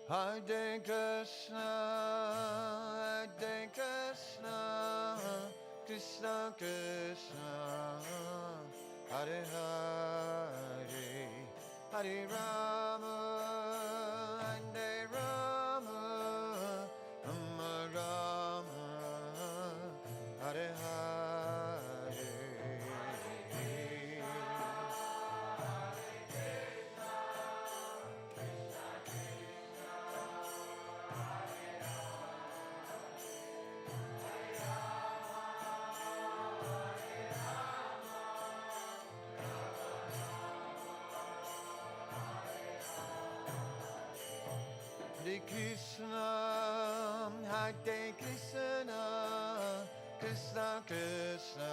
Hare Krishna, Hare Krishna, Krishna Krishna, Hare Hare, Hare Rama, Hare Rama, Rama Rama, Hare Hare. Hare Krishna, Hare Krishna, Krishna Krishna,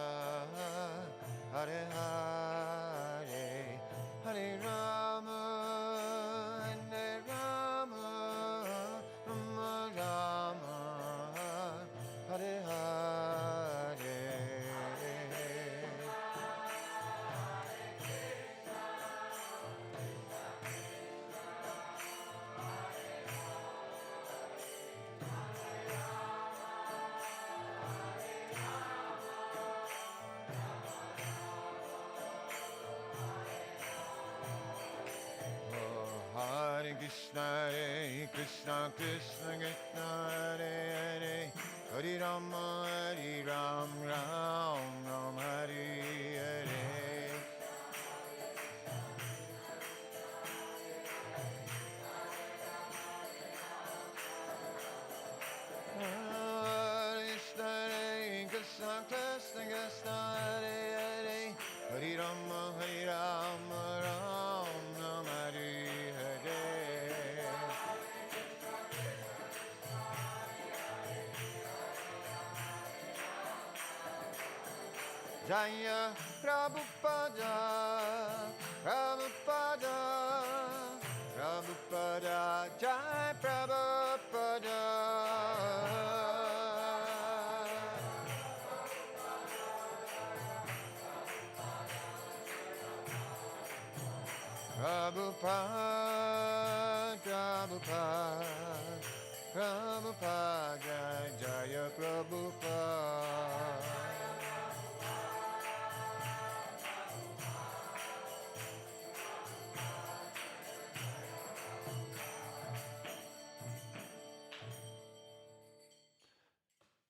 Hare Hare, Hare Rama, Hare Rama, Rama Rama, Hare Hare. Hare Krishna, Krishna Krishna, Hare Hare, Hare Rama, Hare Ram, Ram Ram, Hare Hare. Hare Krishna, Krishna Krishna, Hare Hare, Hare Rama, Hare Rama, Ram Ram, Hare Hare. Jaya Prabhupada, Prabhupada, Prabhupada, Jai Prabhupada. Prabhupada, Prabhupada, Prabhupada, Jaya Prabhupada.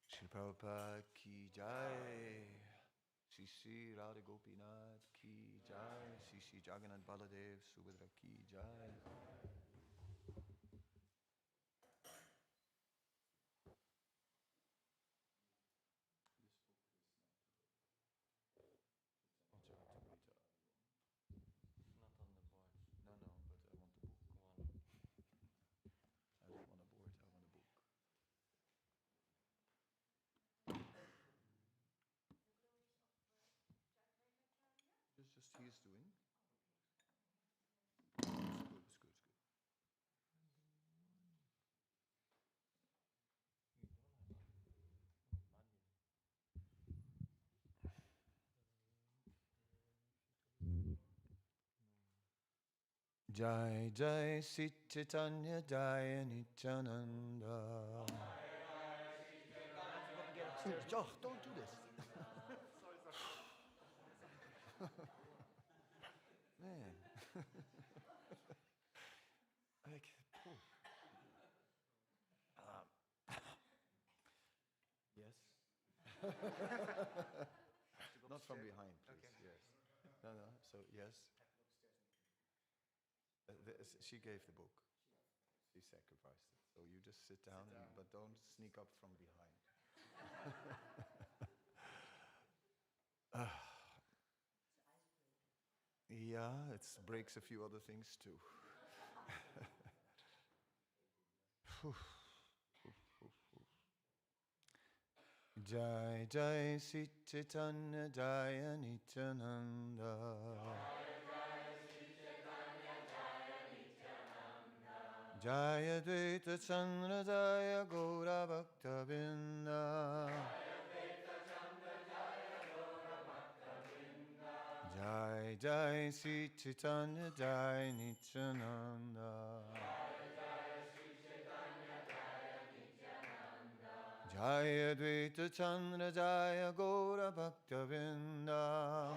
Shri Prabhupada ki jai, Shri Shri Radha Gopinath ki jai, Shri Shri Jagannath Baladev Subhadra ki jai. Not on the board. No, but I want the book. Go on. I don't want a board, I want a book. Just he is doing. It's good. Jai Jai Sri Chaitanya Jai Nityananda. Oh, don't do this. Man. Like, yes. Not from behind, please. Okay. Yes. No. So yes. She gave the book. She sacrificed it. So you just sit down, but don't sneak up from behind. Yeah, it breaks a few other things too. Jai Jai Sri Chaitanya Jaya Nityananda. Jaya Advaita Chandra Jaya Gaura Bhakta Vrinda. Jai Jai Sri Chaitanya Jaya Nityananda. Jaya Advaita Chandra Jaya Gaura Bhakta Vrinda.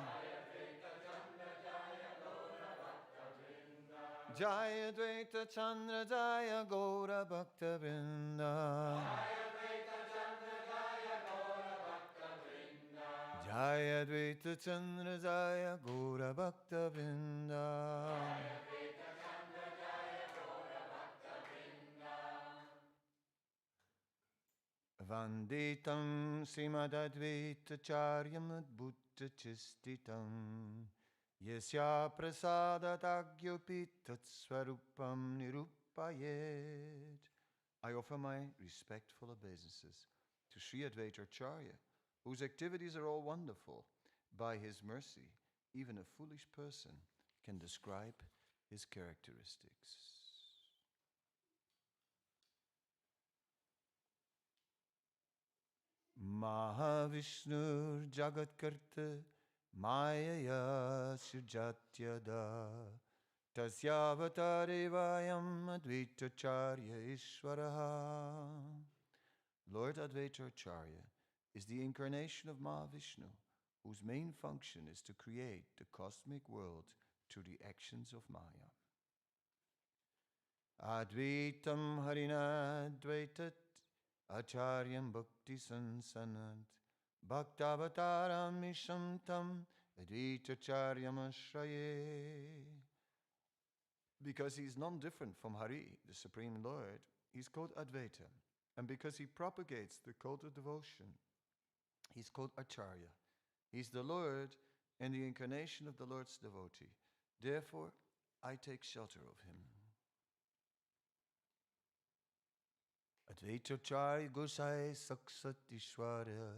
Jaya Advaita Chandra Jaya Gaura Bhakta Vrinda. Jaya Advaita Chandra Jaya Gaura Bhakta Vrinda. Vanditam Srimad Advaita Acharyam Adbhuta Chistitam Yasya Prasada Tagyopi Tatsvarupam Nirupayet. I offer my respectful obeisances to Sri Advaita Acharya, whose activities are all wonderful. By his mercy, even a foolish person can describe his characteristics. Mahavishnur Jagatkarta Mayaya Sujatyada Tasyavatare Vayam Advaita Acharya Ishvaraha. Lord Advaita Acharya is the incarnation of Mahavishnu, whose main function is to create the cosmic world through the actions of Maya. Advaitam Harina Advaitat Acharyam Bhakti Sansanat Bhaktavataram Nishantam Advaita Acharyam Ashraye. Because he is none different from Hari, the Supreme Lord, he is called Advaita. And because he propagates the cult of devotion, he is called Acharya. He is the Lord and the incarnation of the Lord's devotee. Therefore, I take shelter of him. Advaita Acharya Gosai Saksat Ishwarya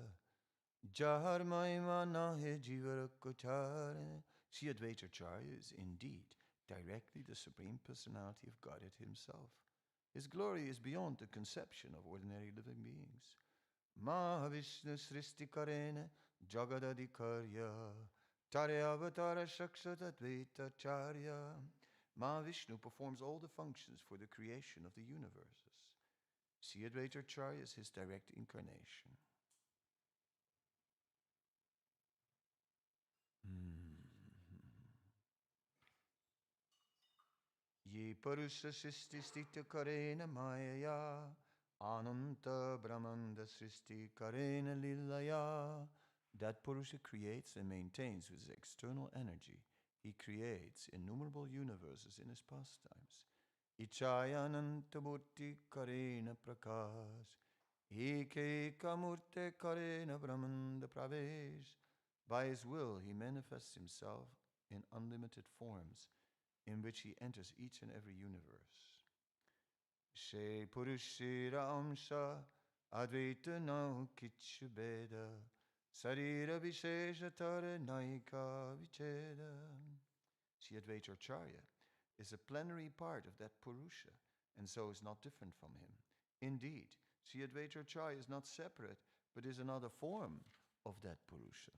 Jahar Maima Nahe Jivara Kochare. Sri Advaita Acharya is indeed directly the Supreme Personality of Godhead himself. His glory is beyond the conception of ordinary living beings. Mahavishnu Sristi Karena Jagadadikarya Tare Avatara Shakshat Advaita Acharya. Mahavishnu performs all the functions for the creation of the universes. Sri Advaita Acharya is his direct incarnation. Ye Purusha Sristi Stita Karena Mayaya Ananta Brahmanda Sristi Karena Lilaya. That Purusha creates and maintains with his external energy. He creates innumerable universes in his pastimes. Ichayananta Murti Karena Prakash Eke Kamurte Karena Brahmanda Pravesh. By his will, he manifests himself in unlimited forms, in which he enters each and every universe. She Purushira Amsha Advaita no Kichu Beda Sarira Vishesha Tara Naika Vicheda. Sri Advaita Acharya is a plenary part of that Purusha, and so is not different from him. Indeed, Sri Advaita Acharya is not separate, but is another form of that Purusha.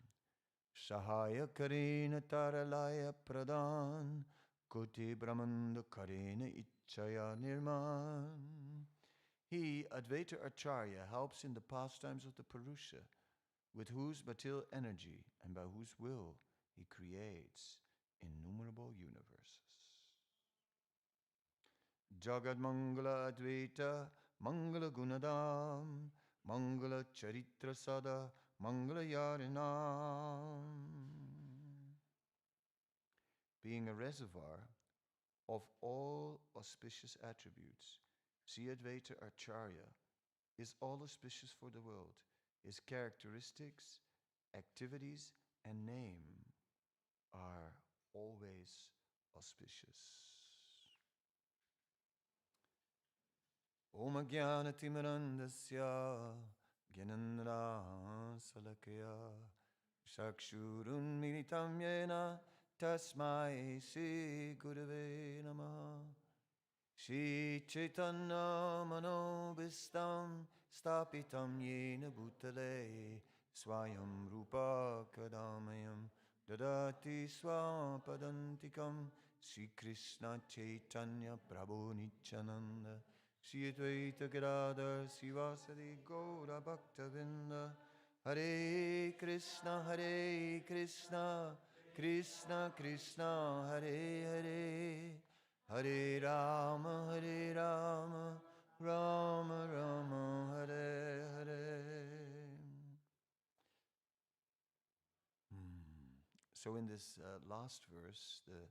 Sahaya Karena Taralaya Pradhan Kuti Brahmanda Karena Ichaya Nirman. He, Advaita Acharya, helps in the pastimes of the Purusha, with whose material energy and by whose will he creates innumerable universes. Jagad Mangala Advaita Mangala Gunadam Mangala Charitra Sada Mangala Yarinam. Being a reservoir of all auspicious attributes, Sri Advaita Acharya is all auspicious for the world. His characteristics, activities, and name are always auspicious. Om Jnana Timirandasya Gyanandra Salakaya Shakshurun Militam Yena Tasmai Shri Gurave Namaha. Shri Chaitanya Manobhistam Stapitam Yena Bhutale Swayam Rupa Kadamayam Dadati Swapadantikam. Shri Krishna Chaitanya Prabhu Nityananda Sri Advaita Gadadhar Sivasadi Gaura Bhaktavinda. Hare Krishna, Krishna Krishna, Hare Hare, Hare Rama, Rama Rama, Hare Hare. So in this last verse, the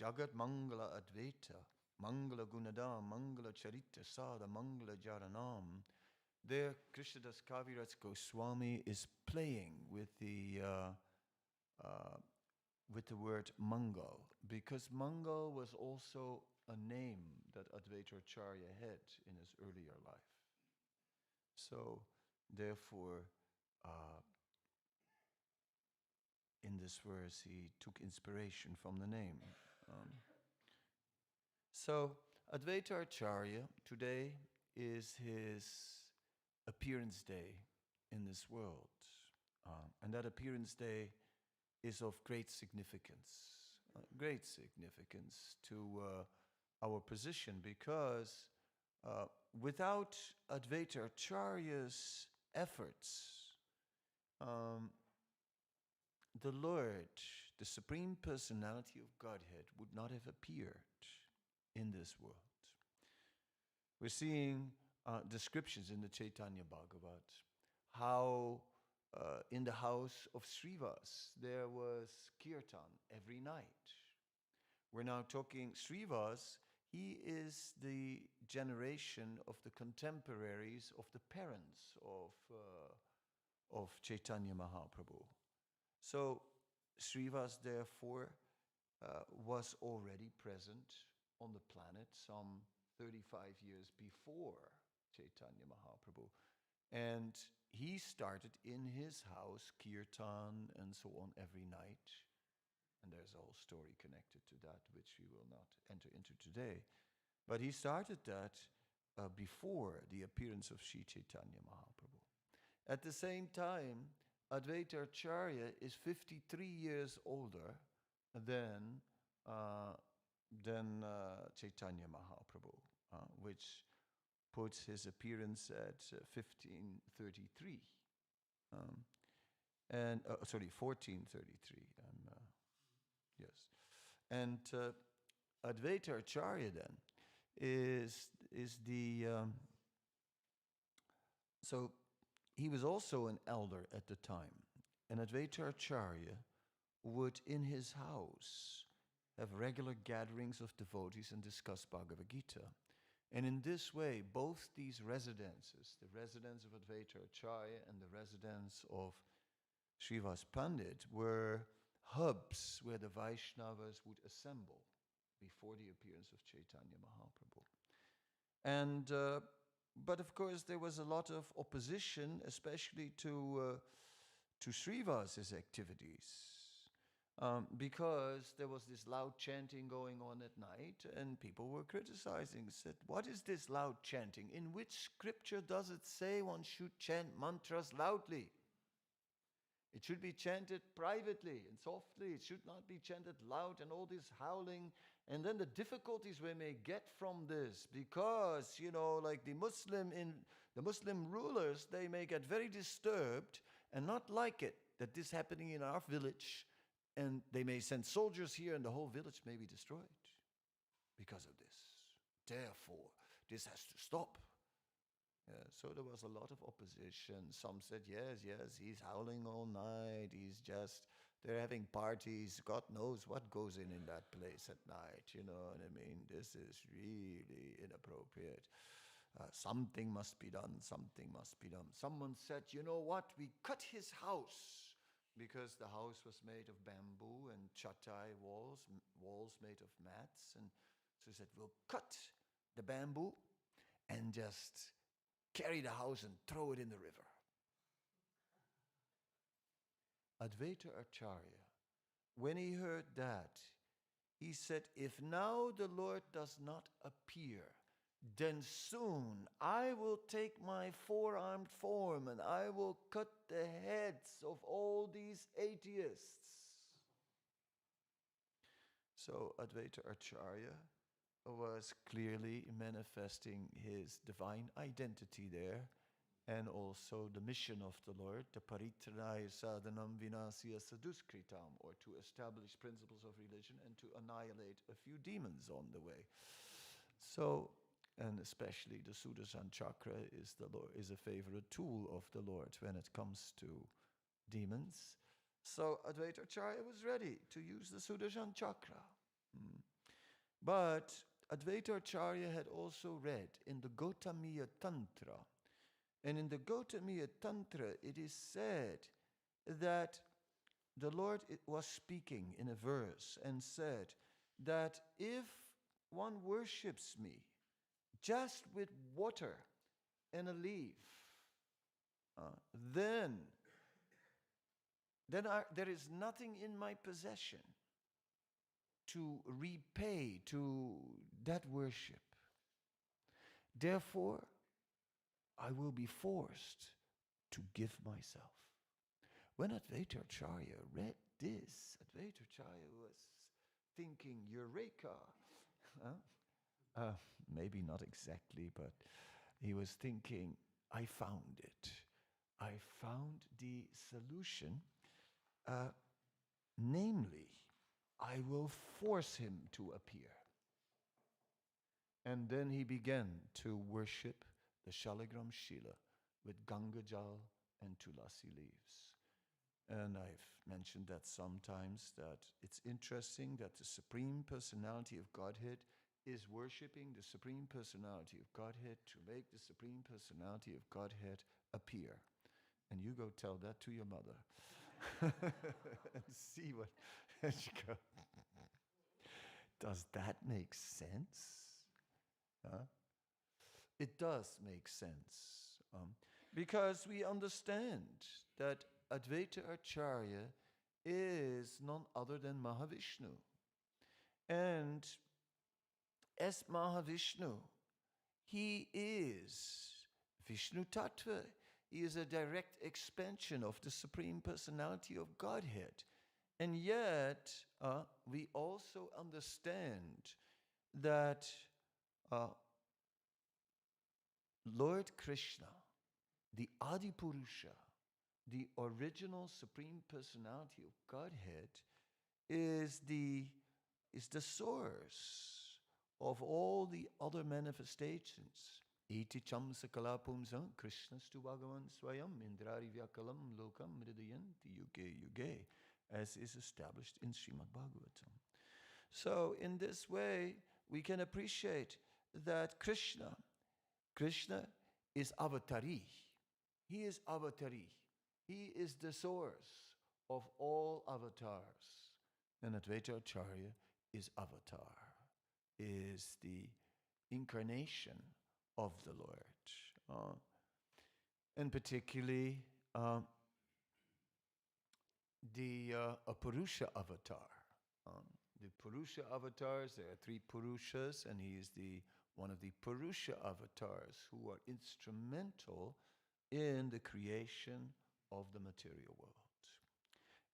Jagat Mangala Advaita, Mangala Gunadam, Mangala Charita Sada, Mangala Jaranam, there Krishnadas Kaviraj Goswami is playing with the word Mangal, because Mangal was also a name that Advaita Acharya had in his earlier life. So therefore, in this verse, he took inspiration from the name. So Advaita Acharya today is his appearance day in this world. And that appearance day is of great significance to our position, because without Advaita Acharya's efforts, the Lord, the Supreme Personality of Godhead, would not have appeared in this world. We're seeing descriptions in the Chaitanya Bhagavat how in the house of Srivas there was kirtan every night. We're now talking Srivas. He is the generation of the contemporaries of the parents of Chaitanya Mahaprabhu. So Srivas therefore was already present on the planet some 35 years before Chaitanya Mahaprabhu. And he started in his house kirtan and so on every night. And there's a whole story connected to that, which we will not enter into today. But he started that before the appearance of Sri Chaitanya Mahaprabhu. At the same time, Advaita Acharya is 53 years older than Chaitanya Mahaprabhu, which puts his appearance at 1533. 1433. Yes. And Advaita Acharya then is the... so he was also an elder at the time. And Advaita Acharya would, in his house, have regular gatherings of devotees and discuss Bhagavad Gita. And in this way, both these residences, the residence of Advaita Acharya and the residence of Srivas Pandit, were hubs where the Vaishnavas would assemble before the appearance of Chaitanya Mahaprabhu. And but of course there was a lot of opposition, especially to Srivas' activities. Because there was this loud chanting going on at night, and people were criticizing, said, what is this loud chanting? In which scripture does it say one should chant mantras loudly? It should be chanted privately and softly. It should not be chanted loud and all this howling. And then the difficulties we may get from this, because, like the Muslim rulers, they may get very disturbed and not like it that this happening in our village. And they may send soldiers here and the whole village may be destroyed because of this. Therefore, this has to stop. So there was a lot of opposition. Some said, yes, he's howling all night. They're having parties. God knows what goes in that place at night. You know what I mean? This is really inappropriate. Something must be done. Someone said, you know what? We cut his house. Because the house was made of bamboo and chatai walls made of mats. And so he said, we'll cut the bamboo and just carry the house and throw it in the river. Advaita Acharya, when he heard that, he said, if now the Lord does not appear, then soon I will take my four-armed form and I will cut the heads of all these atheists. So Advaita Acharya was clearly manifesting his divine identity there, and also the mission of the Lord, the paritranaya sadhanam vinasya saduskritam, or to establish principles of religion and to annihilate a few demons on the way. So, and especially the Sudarshan chakra is a favorite tool of the Lord when it comes to demons. So Advaita Acharya was ready to use the Sudarshan chakra. But Advaita Acharya had also read in the Gotamia Tantra. And in the Gotamia Tantra, it is said that the Lord was speaking in a verse and said that if one worships me just with water and a leaf, then there is nothing in my possession to repay to that worship. Therefore, I will be forced to give myself. When Advaita Acharya read this, Advaita Acharya was thinking, Eureka! Maybe not exactly, but he was thinking, I found it. I found the solution. Namely, I will force him to appear. And then he began to worship the Shalagram Shila with Ganga Jal and Tulasi leaves. And I've mentioned that sometimes, that it's interesting that the Supreme Personality of Godhead is worshipping the Supreme Personality of Godhead to make the Supreme Personality of Godhead appear. And you go tell that to your mother. And see what she goes. Does that make sense? It does make sense. Because we understand that Advaita Acharya is none other than Mahavishnu. And as Mahavishnu, he is Vishnu Tattva. He is a direct expansion of the Supreme Personality of Godhead. And yet, we also understand that Lord Krishna, the Adipurusha, the original Supreme Personality of Godhead, is the source of all the other manifestations. Iti cham sakala pumsam Krishnastu Bhagavan Swayam Indrari Vyakalam Lokam Mridayanti Yuge Yuge, as is established in Srimad Bhagavatam. So in this way, we can appreciate that Krishna is avatari. He is avatari. He is the source of all avatars. And Advaita Acharya is avatar, is the incarnation of the Lord. And particularly the Purusha avatar. The Purusha avatars, there are three Purushas, and he is one of the Purusha avatars who are instrumental in the creation of the material world.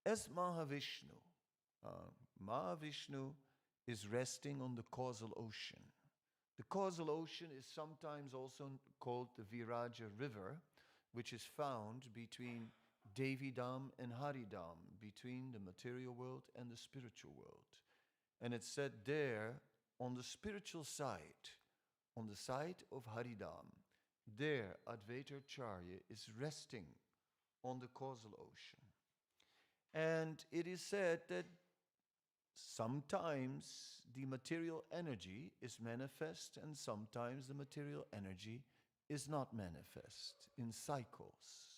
As Mahavishnu, Mahavishnu is resting on the causal ocean. The causal ocean is sometimes also called the Viraja River, which is found between Devidam and Haridam, between the material world and the spiritual world. And it's said there, on the spiritual side, on the side of Haridam, there Advaita Acharya is resting on the causal ocean. And it is said that sometimes the material energy is manifest and sometimes the material energy is not manifest in cycles.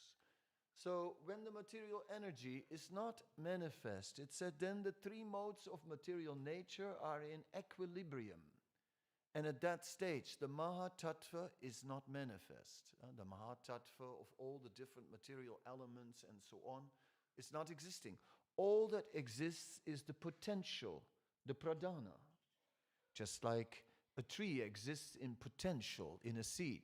So when the material energy is not manifest, it said then the three modes of material nature are in equilibrium. And at that stage, the Mahatattva is not manifest. The Mahatattva of all the different material elements and so on is not existing. All that exists is the potential, the pradana. Just like a tree exists in potential, in a seed,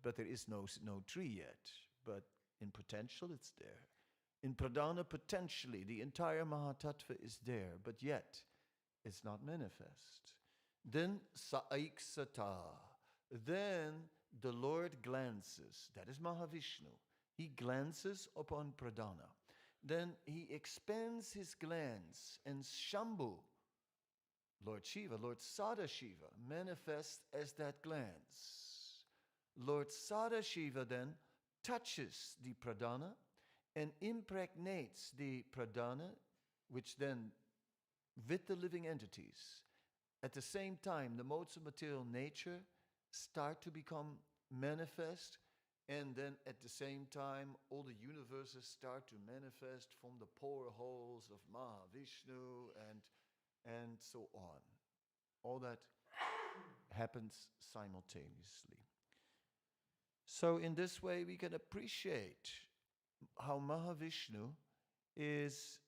but there is no tree yet. But in potential, it's there. In pradana, potentially, the entire Mahatattva is there, but yet it's not manifest. Then Saiksata. Then the Lord glances. That is Mahavishnu. He glances upon Pradhana. Then he expands his glance, and Shambhu, Lord Shiva, Lord Sadashiva, manifests as that glance. Lord Sadashiva then touches the Pradhana and impregnates the Pradhana, which then, with the living entities, at the same time, the modes of material nature start to become manifest, and then at the same time, all the universes start to manifest from the pore holes of Mahavishnu and so on. All that happens simultaneously. So in this way, we can appreciate how Mahavishnu is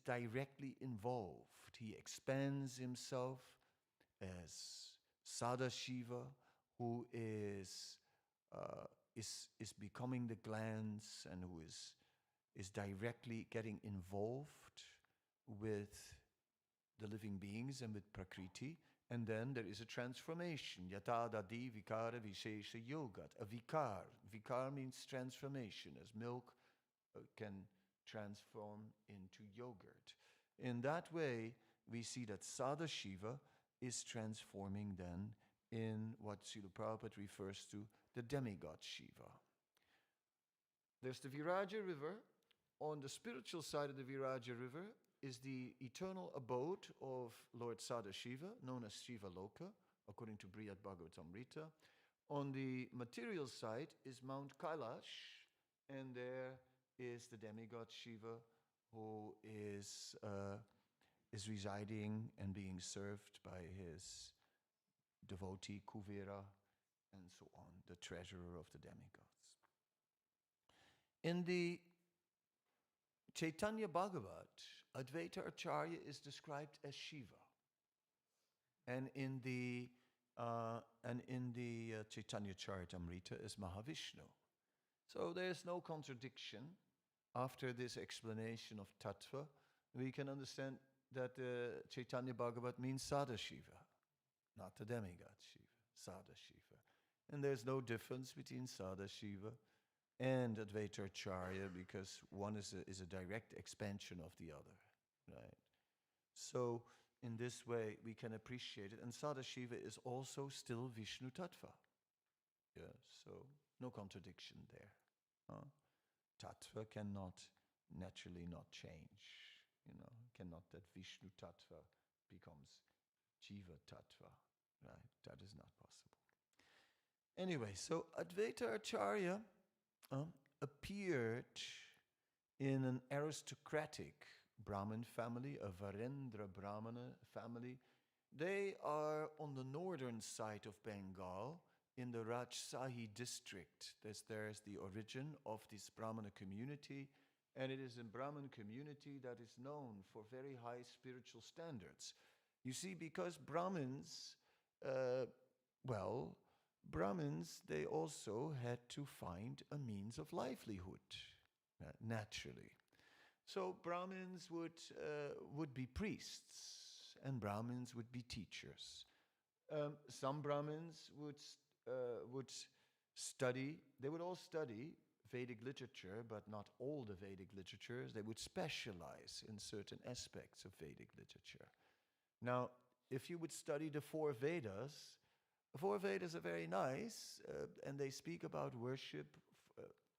directly involved. He expands himself as Sadashiva, who is becoming the glance and who is directly getting involved with the living beings and with Prakriti. And then there is a transformation. Yata dadi vikara vishesha yogat. A vikar. Vikar means transformation, as milk can transform into yogurt. In that way, we see that Sadashiva is transforming then in what Srila Prabhupada refers to the demigod Shiva. There's the Viraja River. On the spiritual side of the Viraja River is the eternal abode of Lord Sadashiva, known as Shiva Loka, according to Brihad Bhagavatamrita. On the material side is Mount Kailash, and there is the demigod Shiva, who is residing and being served by his devotee Kuvera, and so on, the treasurer of the demigods. In the Chaitanya Bhagavat, Advaita Acharya is described as Shiva, and in the Chaitanya Charitamrita is Mahavishnu. So there's no contradiction. After this explanation of Tattva, we can understand that Chaitanya Bhagavat means Sadashiva, not the demigod Shiva, Sadashiva. And there's no difference between Sadashiva and Advaita Acharya, because one is a direct expansion of the other, right? So in this way, we can appreciate it. And Sadashiva is also still Vishnu Tattva. Yeah, so no contradiction there. Tattva cannot naturally not change. Cannot that Vishnu Tattva becomes Jiva Tattva, right? That is not possible. Anyway, so Advaita Acharya appeared in an aristocratic Brahmin family, a Varendra Brahmana family. They are on the northern side of Bengal, in the Rajshahi district. There's the origin of this Brahmana community, and it is a Brahmin community that is known for very high spiritual standards. You see, because Brahmins, they also had to find a means of livelihood, naturally. So Brahmins would be priests, and Brahmins would be teachers. Some Brahmins would study. They would all study Vedic literature, but not all the Vedic literatures. They would specialize in certain aspects of Vedic literature. Now, if you would study the Four Vedas, the Four Vedas are very nice, and they speak about worship,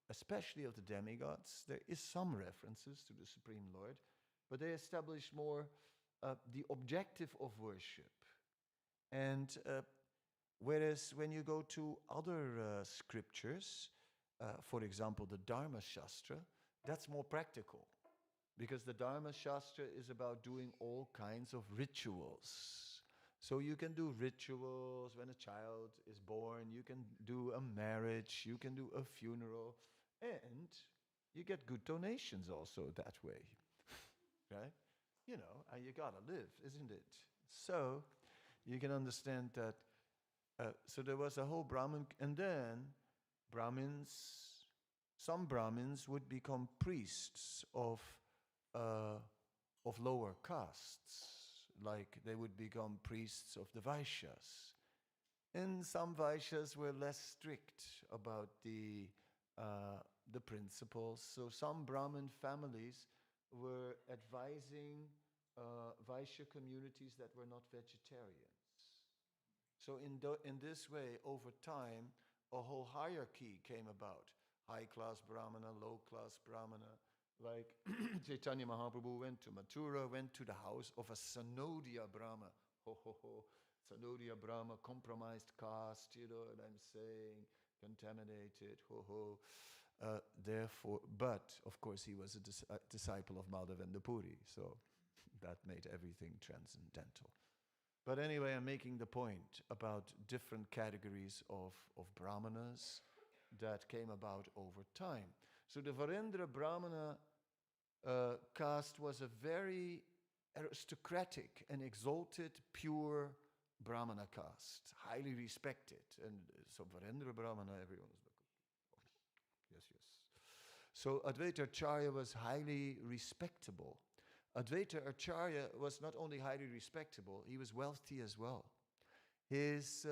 especially of the demigods. There is some references to the Supreme Lord, but they establish more the objective of worship. And whereas when you go to other scriptures, for example, the Dharma Shastra, that's more practical, because the Dharma Shastra is about doing all kinds of rituals. So you can do rituals when a child is born, you can do a marriage, you can do a funeral, and you get good donations also that way, right? And you gotta live, isn't it? So you can understand that. So there was a whole Brahmin, and then some Brahmins would become priests of lower castes, like they would become priests of the Vaishyas. And some Vaishyas were less strict about the principles. So some Brahmin families were advising Vaishya communities that were not vegetarians. So in this way, over time, a whole hierarchy came about. High-class Brahmana, low-class Brahmana. Like Chaitanya Mahaprabhu went to Mathura, went to the house of a Sanodia Brahma. Ho, ho, ho. Sanodia Brahma, compromised caste, you know what I'm saying, contaminated, ho, ho. Therefore, but of course he was a disciple of Madhavendra Puri, so that made everything transcendental. But anyway, I'm making the point about different categories of Brahmanas that came about over time. So the Varendra Brahmana caste was a very aristocratic and exalted, pure Brahmana caste, highly respected. And so Varendra Brahmana, everyone was like, oh, yes, yes. So Advaita Acharya was highly respectable. Advaita Acharya was not only highly respectable, he was wealthy as well. His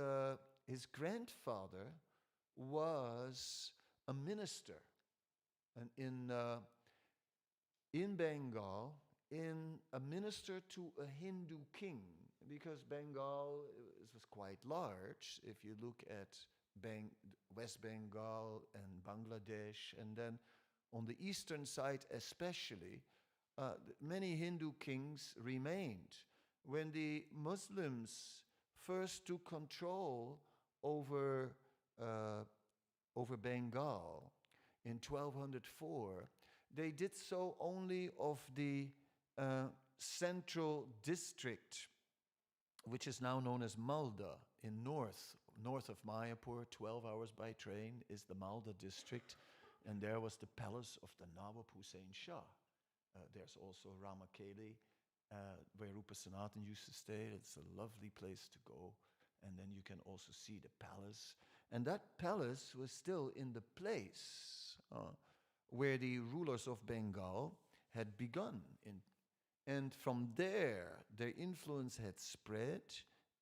grandfather was a minister, and in Bengal, a minister to a Hindu king, because Bengal was quite large. If you look at West Bengal and Bangladesh, and then on the eastern side especially, many Hindu kings remained. When the Muslims first took control over Bengal in 1204, they did so only of the central district, which is now known as Malda, in north of Mayapur. 12 hours by train is the Malda district, and there was the palace of the Nawab Hussain Shah. There's also Ramakeli, where Rupa Sanatan used to stay. It's a lovely place to go. And then you can also see the palace. And that palace was still in the place where the rulers of Bengal had begun. And from there, their influence had spread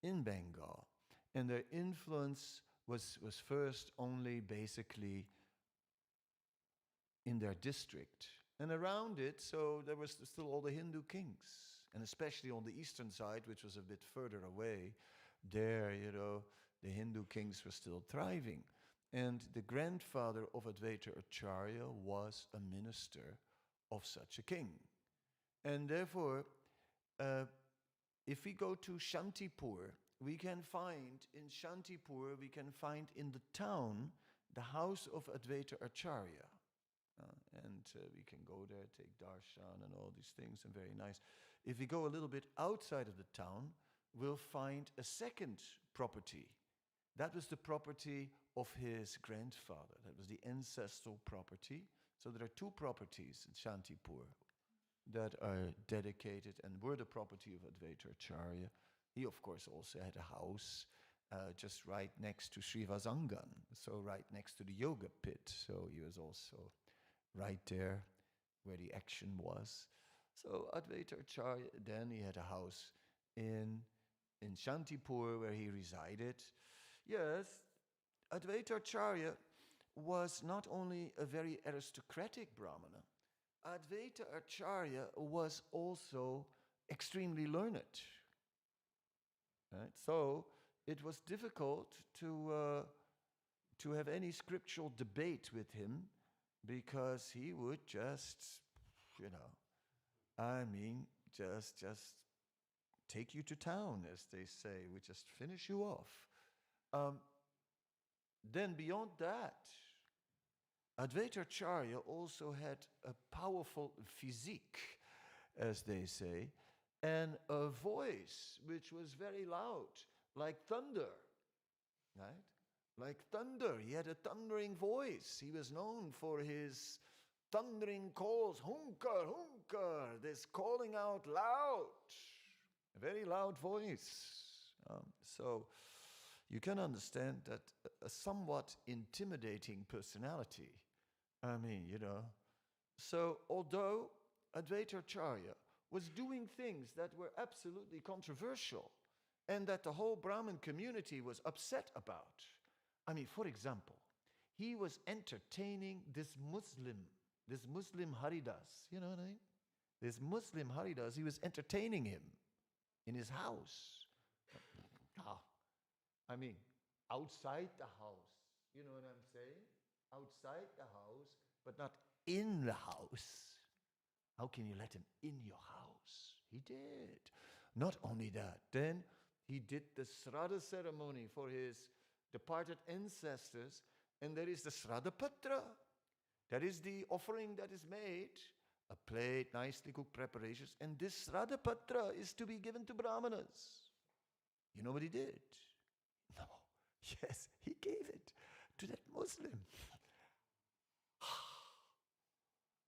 in Bengal. And their influence was first only basically in their district. And around it, so there was still all the Hindu kings. And especially on the eastern side, which was a bit further away, there, you know, the Hindu kings were still thriving. And the grandfather of Advaita Acharya was a minister of such a king. And therefore, if we go to Shantipur, we can find in the town the house of Advaita Acharya. And we can go there, take darshan and all these things, and very nice. If we go a little bit outside of the town, we'll find a second property. That was the property of his grandfather. That was the ancestral property. So there are two properties in Shantipur that are dedicated and were the property of Advaita Acharya. He, of course, also had a house just right next to Srivazangan, so right next to the yoga pit. So he was also right there where the action was. So Advaita Acharya, then he had a house in Shantipur where he resided. Yes, Advaita Acharya was not only a very aristocratic Brahmana, Advaita Acharya was also extremely learned. Right? So it was difficult to have any scriptural debate with him, because he would just, just take you to town, as they say, would just finish you off. Then beyond that, Advaita Acharya also had a powerful physique, as they say, and a voice which was very loud, like thunder, right? Like thunder. He had a thundering voice. He was known for his thundering calls, hunkar, hunkar, this calling out loud, a very loud voice. So you can understand that a somewhat intimidating personality. So although Advaita Acharya was doing things that were absolutely controversial and that the whole Brahmin community was upset about. I mean, for example, he was entertaining this Muslim Haridas, you know what I mean? This Muslim Haridas, he was entertaining him in his house. I mean, outside the house, you know what I'm saying? Outside the house, but not in the house. How can you let him in your house? He did. Not only that, then he did the Sraddha ceremony for his departed ancestors, and there is the Sraddha Patra. That is the offering that is made, a plate, nicely cooked preparations, and this Sraddha Patra is to be given to Brahmanas. You know what he did? No. Yes, he gave it to that Muslim.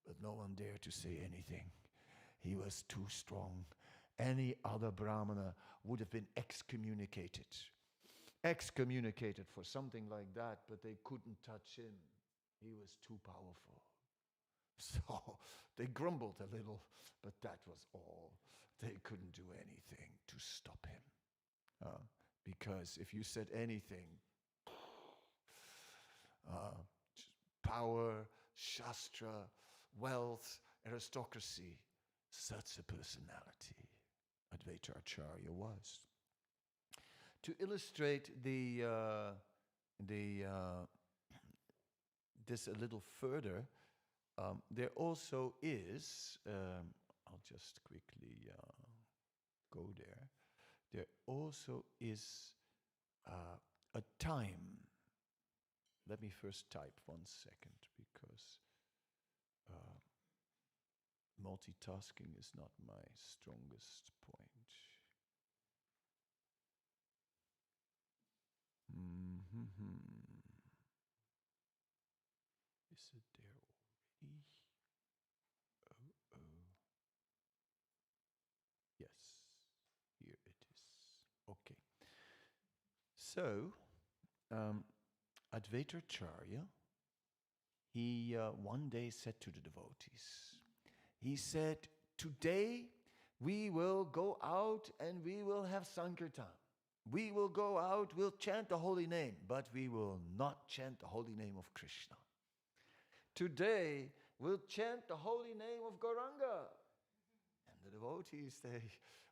But no one dared to say anything. He was too strong. Any other Brahmana would have been excommunicated. Excommunicated for something like that, but they couldn't touch him. He was too powerful. So they grumbled a little, but that was all. They couldn't do anything to stop him. Because if you said anything, power, shastra, wealth, aristocracy, such a personality Advaita Acharya was. To illustrate this a little further, there also is, I'll just quickly go there. There also is a time. Let me first type 1 second, because multitasking is not my strongest point. Is it there already? Oh. Yes, here it is. Okay. So, Advaita Acharya, he one day said to the devotees, he said, today we will go out and we will have Sankirtan. We will go out, we'll chant the holy name, but we will not chant the holy name of Krishna. Today we'll chant the holy name of Gauranga. And the devotees,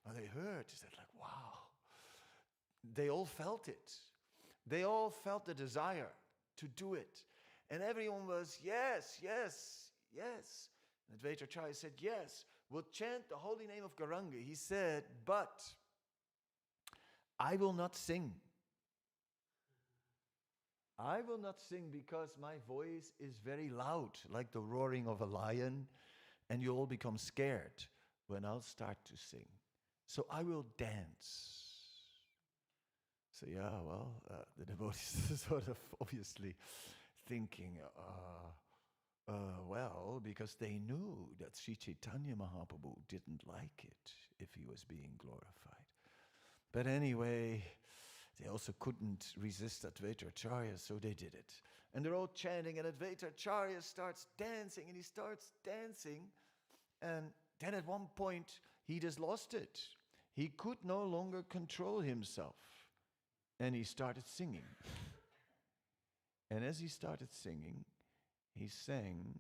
when they heard, they said like, wow. They all felt it. They all felt the desire to do it. And everyone was, yes. And Advaita Acharya said, yes, we'll chant the holy name of Gauranga. He said, but I will not sing. I will not sing because my voice is very loud, like the roaring of a lion, and you all become scared when I'll start to sing. So I will dance. So the devotees sort of obviously thinking, because they knew that Sri Chaitanya Mahaprabhu didn't like it if he was being glorified. But anyway, they also couldn't resist Advaita Acharya, so they did it. And they're all chanting, and Advaita Acharya starts dancing, and he starts dancing, and then at one point, he just lost it. He could no longer control himself, and he started singing. And as he started singing, he sang,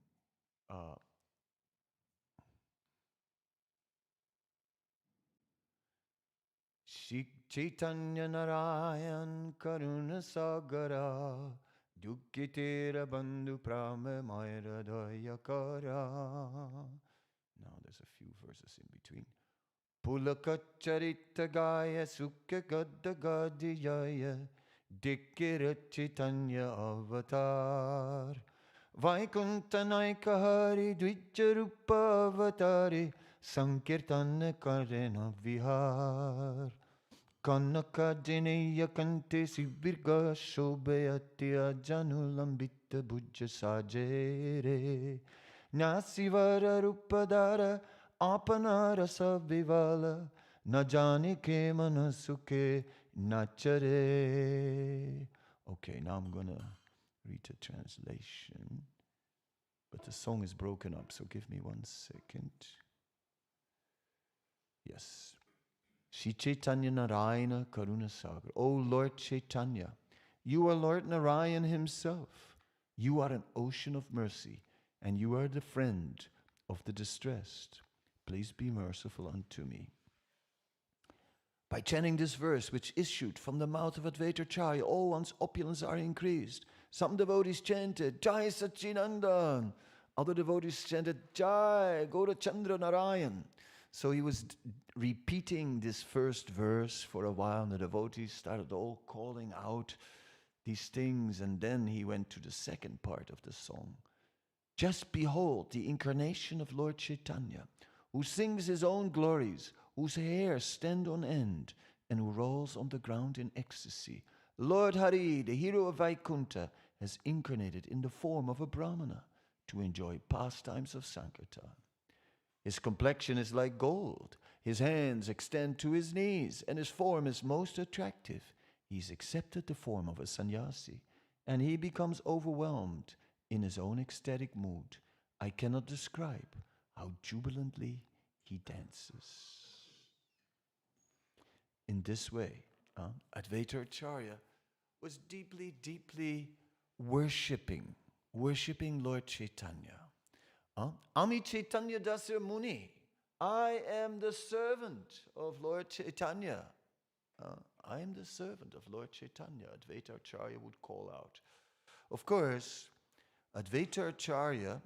Chaitanya Narayan Karuna Sagara Dukkitera Bandhu Prame Mayra Kara. Now there's a few verses in between. Pulakacharita Gaya Sukya Gadda Gadiyaya Dikkira Chaitanya Avatar Vaikuntanaika Hari Dvijarupa Avatari Sankirtana Karena Vihar Kanaka Jineya Kante Sibirga Shobhayatya Janulambita Bujja Sajere Nasivara Rupadara Apanara Savivala Najani Ke Manasuke Nachare. Okay, now I'm gonna read the translation. But the song is broken up, so give me 1 second. Yes. Shri Chaitanya Narayana Karuna Sagar. O Lord Chaitanya, you are Lord Narayan himself. You are an ocean of mercy, and you are the friend of the distressed. Please be merciful unto me. By chanting this verse, which issued from the mouth of Advaita Acharya, all one's opulence are increased. Some devotees chanted, Jai Satchinandan. Other devotees chanted, Jai Gaurachandra Narayan. So he was repeating this first verse for a while, and the devotees started all calling out these things, and then he went to the second part of the song. Just behold the incarnation of Lord Chaitanya, who sings his own glories, whose hair stand on end, and who rolls on the ground in ecstasy. Lord Hari, the hero of Vaikuntha, has incarnated in the form of a Brahmana to enjoy pastimes of Sankirtan. His complexion is like gold, his hands extend to his knees, and his form is most attractive. He's accepted the form of a sannyasi, and he becomes overwhelmed in his own ecstatic mood. I cannot describe how jubilantly he dances. In this way, Advaita Acharya was deeply, deeply worshipping Lord Chaitanya. Ami Chaitanya Dasya Muni. I am the servant of Lord Chaitanya. I am the servant of Lord Chaitanya, Advaita Acharya would call out. Of course, Advaita Acharya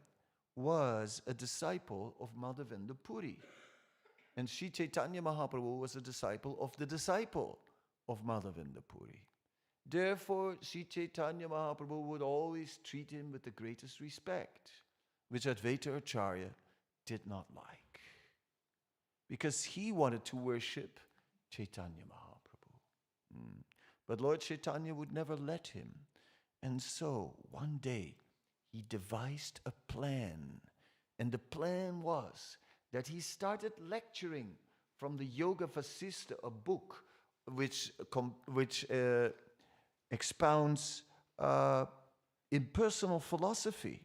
was a disciple of Madhavendra Puri. And Sri Chaitanya Mahaprabhu was a disciple of the disciple of Madhavendra Puri. Therefore, Sri Chaitanya Mahaprabhu would always treat him with the greatest respect, which Advaita Acharya did not like, because he wanted to worship Chaitanya Mahaprabhu. But Lord Chaitanya would never let him. And so, one day, he devised a plan. And the plan was that he started lecturing from the Yoga Vasistha, a book which expounds impersonal philosophy.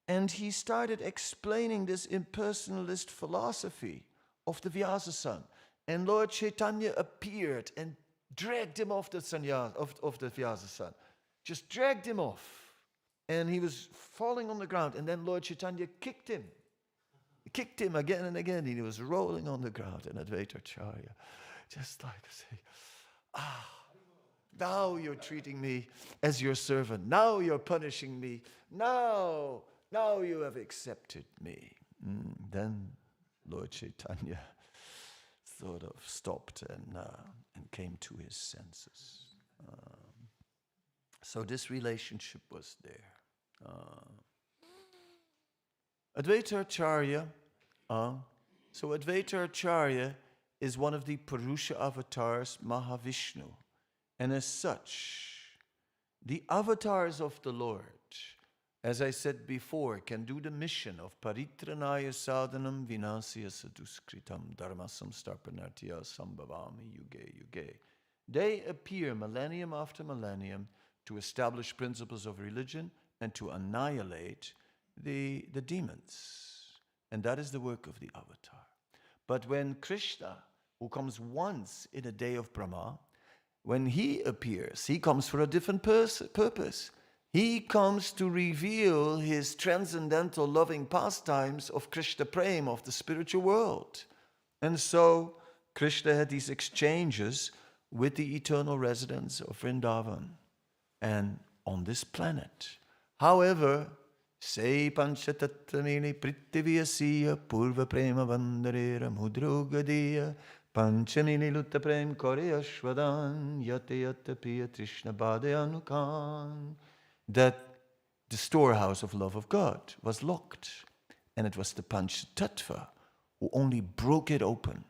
And he started explaining this impersonalist philosophy of the Vyasa-san. And Lord Chaitanya appeared and dragged him off the sannyas, of the Vyasa-san. Just dragged him off. And he was falling on the ground. And then Lord Chaitanya kicked him. He kicked him again and again. And he was rolling on the ground. And Advaita Acharya, just like say, now you're treating me as your servant. Now you're punishing me. Now you have accepted me. Then Lord Chaitanya sort of stopped and came to his senses. So this relationship was there. Advaita Acharya. So Advaita Acharya is one of the Purusha avatars, Mahavishnu. And as such, the avatars of the Lord, as I said before, can do the mission of paritranaya sadhanam vinasya saduskritam dharma samstarpanartya sambhavami yuge yuge. They appear millennium after millennium to establish principles of religion and to annihilate the demons. And that is the work of the avatar. But when Krishna, who comes once in a day of Brahma, when he appears, he comes for a different purpose. He comes to reveal his transcendental loving pastimes of Krishna Prem, of the spiritual world. And so Krishna had these exchanges with the eternal residents of Vrindavan and on this planet. However, Se panchatattamini prittiviyasiya purva prema vandarera mudrugadiya panchamini lutta prem koreyashvadan yate yate priya trishna bhadayanukan. That the storehouse of love of God was locked. And it was the Panchatattva who only broke it open,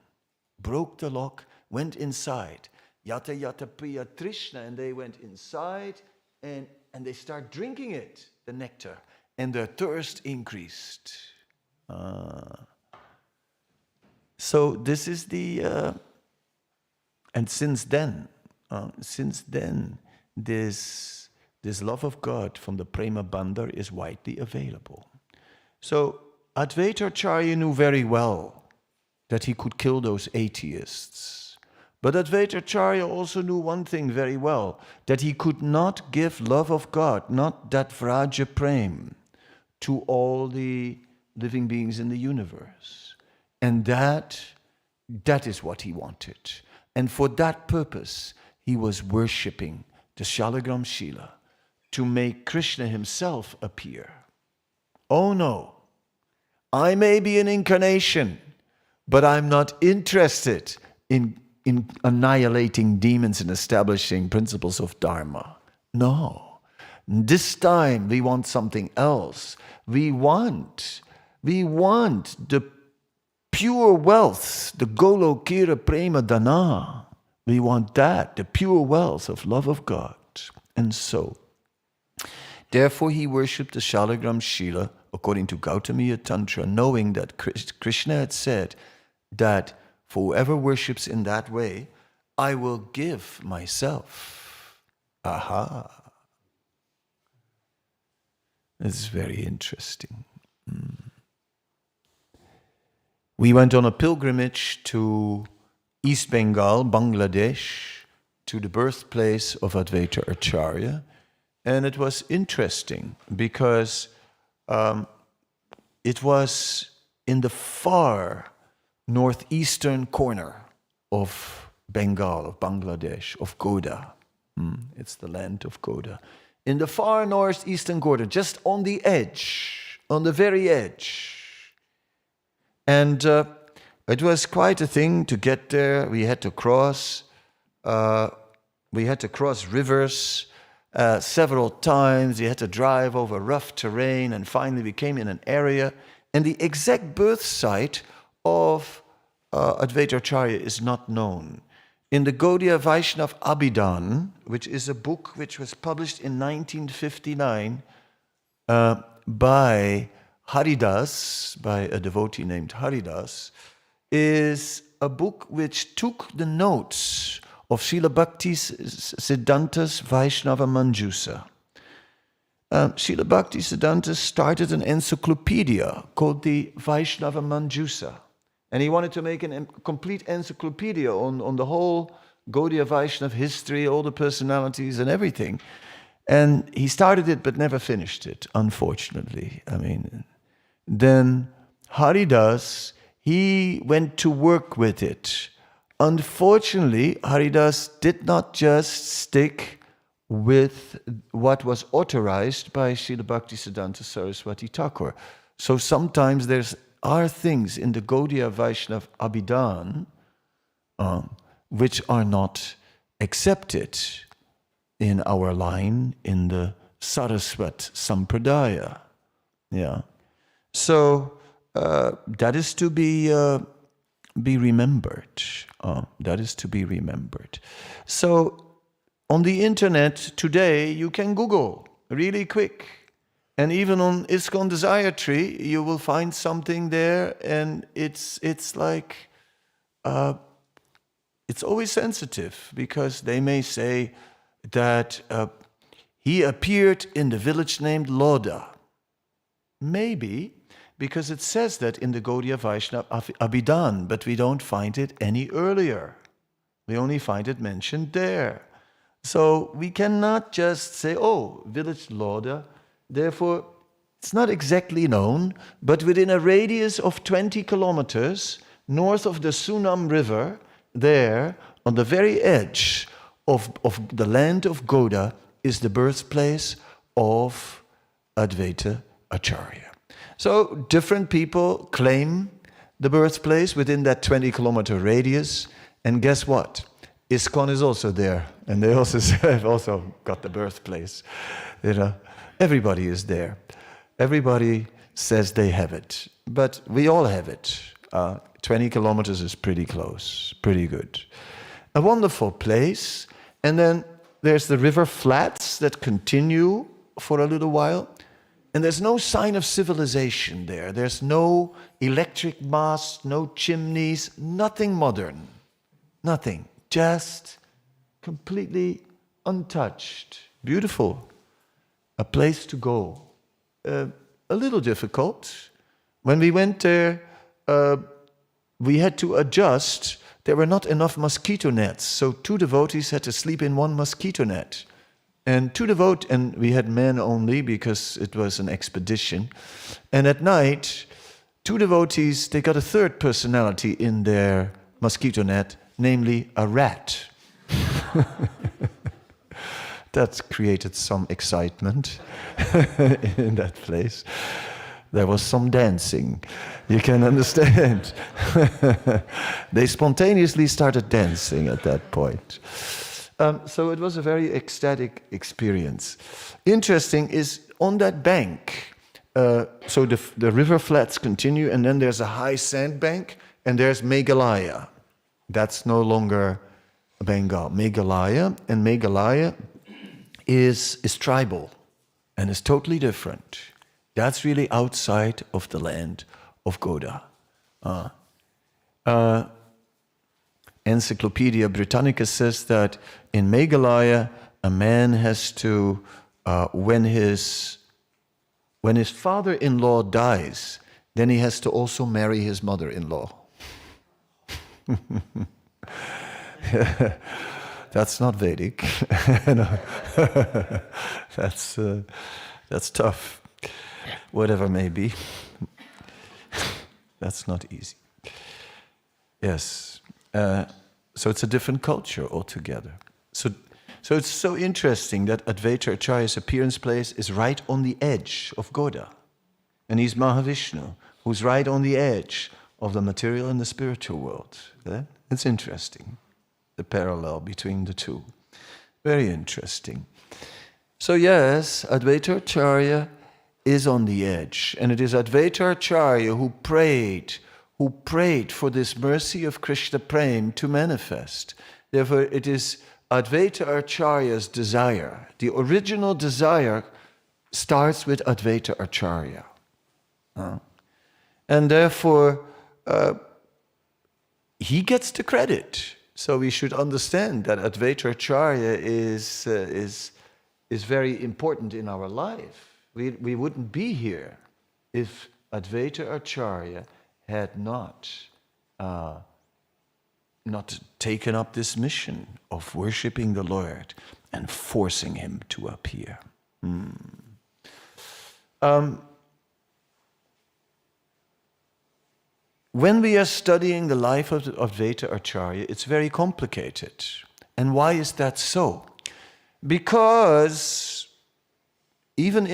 broke the lock, went inside. Yata yata priya trishna, and they went inside and they start drinking it, the nectar. And their thirst increased. So this is the... and since then, this love of God from the Prema Bandar is widely available. So Advaita Acharya knew very well that he could kill those atheists. But Advaita Acharya also knew one thing very well, that he could not give love of God, not that Vraja Prem, to all the living beings in the universe. And that is what he wanted. And for that purpose, he was worshipping the Shalagram Shila to make Krishna himself appear. Oh no, I may be an incarnation, but I'm not interested in annihilating demons and establishing principles of Dharma. No. This time we want something else. We want the pure wealth, the Golokira Prema Dana. We want that, the pure wealth of love of God. And so, therefore he worshipped the Shalagram Shila according to Gotamia Tantra, knowing that Krishna had said that for whoever worships in that way, I will give myself. Aha. This is very interesting. We went on a pilgrimage to East Bengal, Bangladesh, to the birthplace of Advaita Acharya. And it was interesting because it was in the far northeastern corner of Bengal, of Bangladesh, of Goda. It's the land of Goda. In the far northeastern corner, just on the edge, on the very edge. And it was quite a thing to get there. We had to cross rivers several times. We had to drive over rough terrain, and finally we came in an area. And the exact birth site of Advaita Acharya is not known. In the Gaudiya Vaisnava Abhidan, which is a book which was published in 1959 by Haridas, by a devotee named Haridas, is a book which took the notes of Srila Bhakti Siddhanta's Vaishnava Manjusa. Srila Bhakti Siddhanta started an encyclopedia called the Vaishnava Manjusa. And he wanted to make a complete encyclopedia on the whole Gaudiya Vaishnava history, all the personalities and everything. And he started it but never finished it, unfortunately. Then Haridas, he went to work with it. Unfortunately, Haridas did not just stick with what was authorized by Srila Bhakti Siddhanta Saraswati Thakur. So sometimes there are things in the Gaudiya Vaishnava Abhidan which are not accepted in our line, in the Saraswat Sampradaya. Yeah. So that is to be remembered. That is to be remembered. So on the internet today, you can Google really quick. And even on ISKCON Desire Tree, you will find something there, and it's like, it's always sensitive, because they may say that he appeared in the village named Loda. Maybe, because it says that in the Gaudiya Vaishnava Abhidan, but we don't find it any earlier. We only find it mentioned there. So we cannot just say, oh, village Loda. Therefore, it's not exactly known, but within a radius of 20 kilometers north of the Sunam River, there, on the very edge of the land of Goda, is the birthplace of Advaita Acharya. So different people claim the birthplace within that 20-kilometer radius, and guess what? ISKCON is also there, and they also have also got the birthplace. Everybody is there. Everybody says they have it, but we all have it. 20 kilometers is pretty close, pretty good. A wonderful place. And then there's the river flats that continue for a little while. And there's no sign of civilization there. There's no electric masts, no chimneys, nothing modern. Nothing. Just completely untouched. Beautiful. A place to go. A little difficult. When we went there, we had to adjust. There were not enough mosquito nets, so 2 devotees had to sleep in 1 mosquito net. And we had men only because it was an expedition. And at night, 2 devotees, they got a 3rd personality in their mosquito net, namely a rat. That created some excitement in that place. There was some dancing, you can understand. They spontaneously started dancing at that point. So it was a very ecstatic experience. Interesting is on that bank, so the river flats continue, and then there's a high sand bank, and there's Meghalaya. That's no longer Bengal. Meghalaya is tribal and is totally different. That's really outside of the land of Gauda. Encyclopedia Britannica says that in Meghalaya, a man has to, when his father-in-law dies, then he has to also marry his mother-in-law. That's not Vedic. That's tough. Whatever may be. That's not easy. Yes. So it's a different culture altogether. So it's so interesting that Advaita Acharya's appearance place is right on the edge of Gauda. And he's Mahavishnu, who's right on the edge of the material and the spiritual world. It's interesting, the parallel between the two. Very interesting. So yes, Advaita Acharya is on the edge. And it is Advaita Acharya who prayed for this mercy of Krishna Prem to manifest. Therefore, it is Advaita Acharya's desire. The original desire starts with Advaita Acharya. And therefore, he gets the credit. So we should understand that Advaita Acharya is very important in our life. We wouldn't be here if Advaita Acharya had not taken up this mission of worshipping the Lord and forcing him to appear. When we are studying the life of Advaita Acharya, it's very complicated. And why is that so? Because even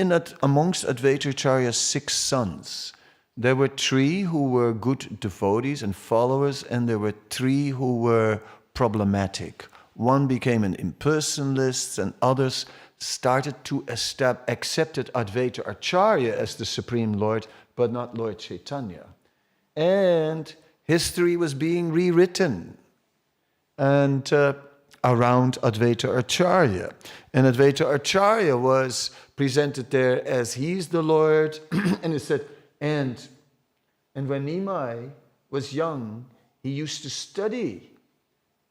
amongst Advaita Acharya's 6 sons, there were 3 who were good devotees and followers, and there were 3 who were problematic. One became an impersonalist, and others started to accepted Advaita Acharya as the Supreme Lord, but not Lord Chaitanya. And history was being rewritten and around Advaita Acharya. And Advaita Acharya was presented there as he's the Lord, and it said, and when Nimai was young, he used to study.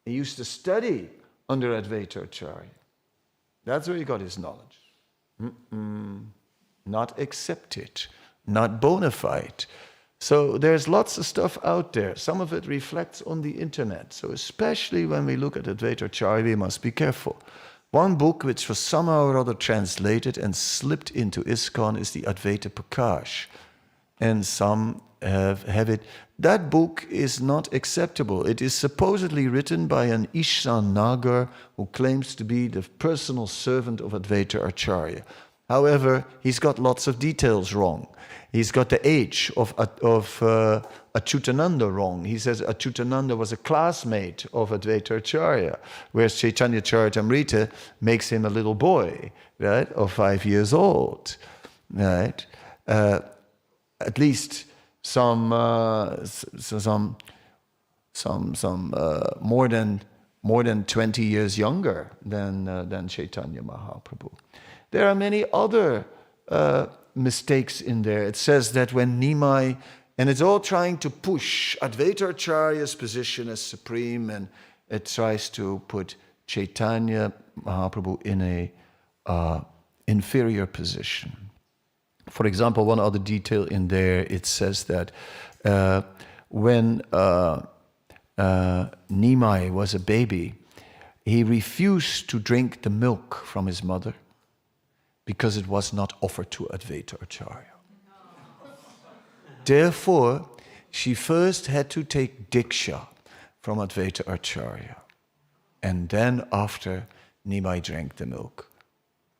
He used to study under Advaita Acharya. That's where he got his knowledge. Not accepted, not bona fide. So there's lots of stuff out there. Some of it reflects on the internet. So especially when we look at Advaita Acharya, we must be careful. One book which was somehow or other translated and slipped into ISKCON is the Advaita Prakash. And some have it. That book is not acceptable. It is supposedly written by an Ishan Nagar who claims to be the personal servant of Advaita Acharya. However, he's got lots of details wrong. He's got the age of Achyutananda wrong. He says Achyutananda was a classmate of Advaita Acharya, whereas Chaitanya Charitamrita makes him a little boy, right, of 5 years old, right? At least some more than 20 years younger than Chaitanya Mahaprabhu. There are many other mistakes in there. It says that when Nimai, and it's all trying to push Advaita Acharya's position as supreme, and it tries to put Chaitanya Mahaprabhu in a inferior position. For example, one other detail in there, it says that when Nimai was a baby, he refused to drink the milk from his mother because it was not offered to Advaita Acharya. Therefore, she first had to take Diksha from Advaita Acharya. And then after, Nimai drank the milk.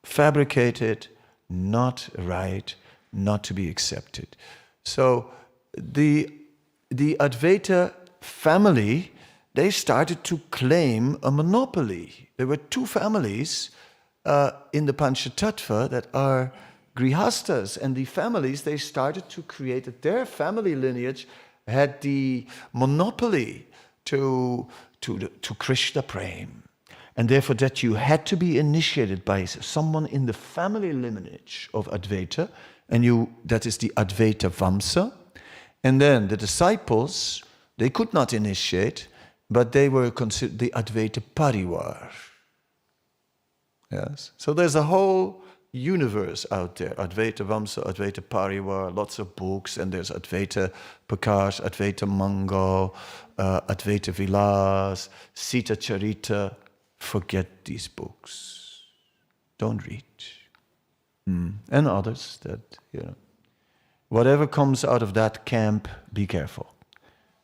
Fabricated, not right, not to be accepted. So the Advaita family, they started to claim a monopoly. There were two families in the Panchatattva that are Grihastas, and the families, they started to create that their family lineage had the monopoly to Krishna Prem. And therefore that you had to be initiated by someone in the family lineage of Advaita, and that is the Advaita Vamsa. And then the disciples, they could not initiate, but they were considered the Advaita Parivar. Yes. So there's a whole universe out there. Advaita Vamsa, Advaita Parivar, lots of books, and there's Advaita Prakash, Advaita Mangal, Advaita Vilas, Sita Charita. Forget these books. Don't read. And others that, whatever comes out of that camp, be careful.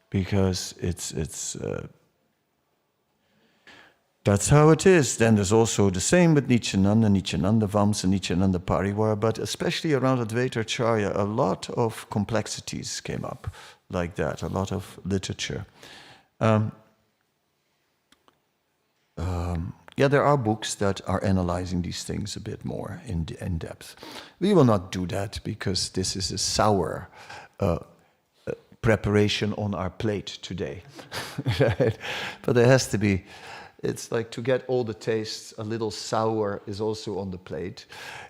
Because that's how it is. Then there's also the same with Nityananda Vamsa, Nityananda Parivar, but especially around Advaita Acharya, a lot of complexities came up like that, a lot of literature. There are books that are analyzing these things a bit more in depth. We will not do that because this is a sour preparation on our plate today. Right? But there has to be, it's like to get all the tastes, a little sour is also on the plate,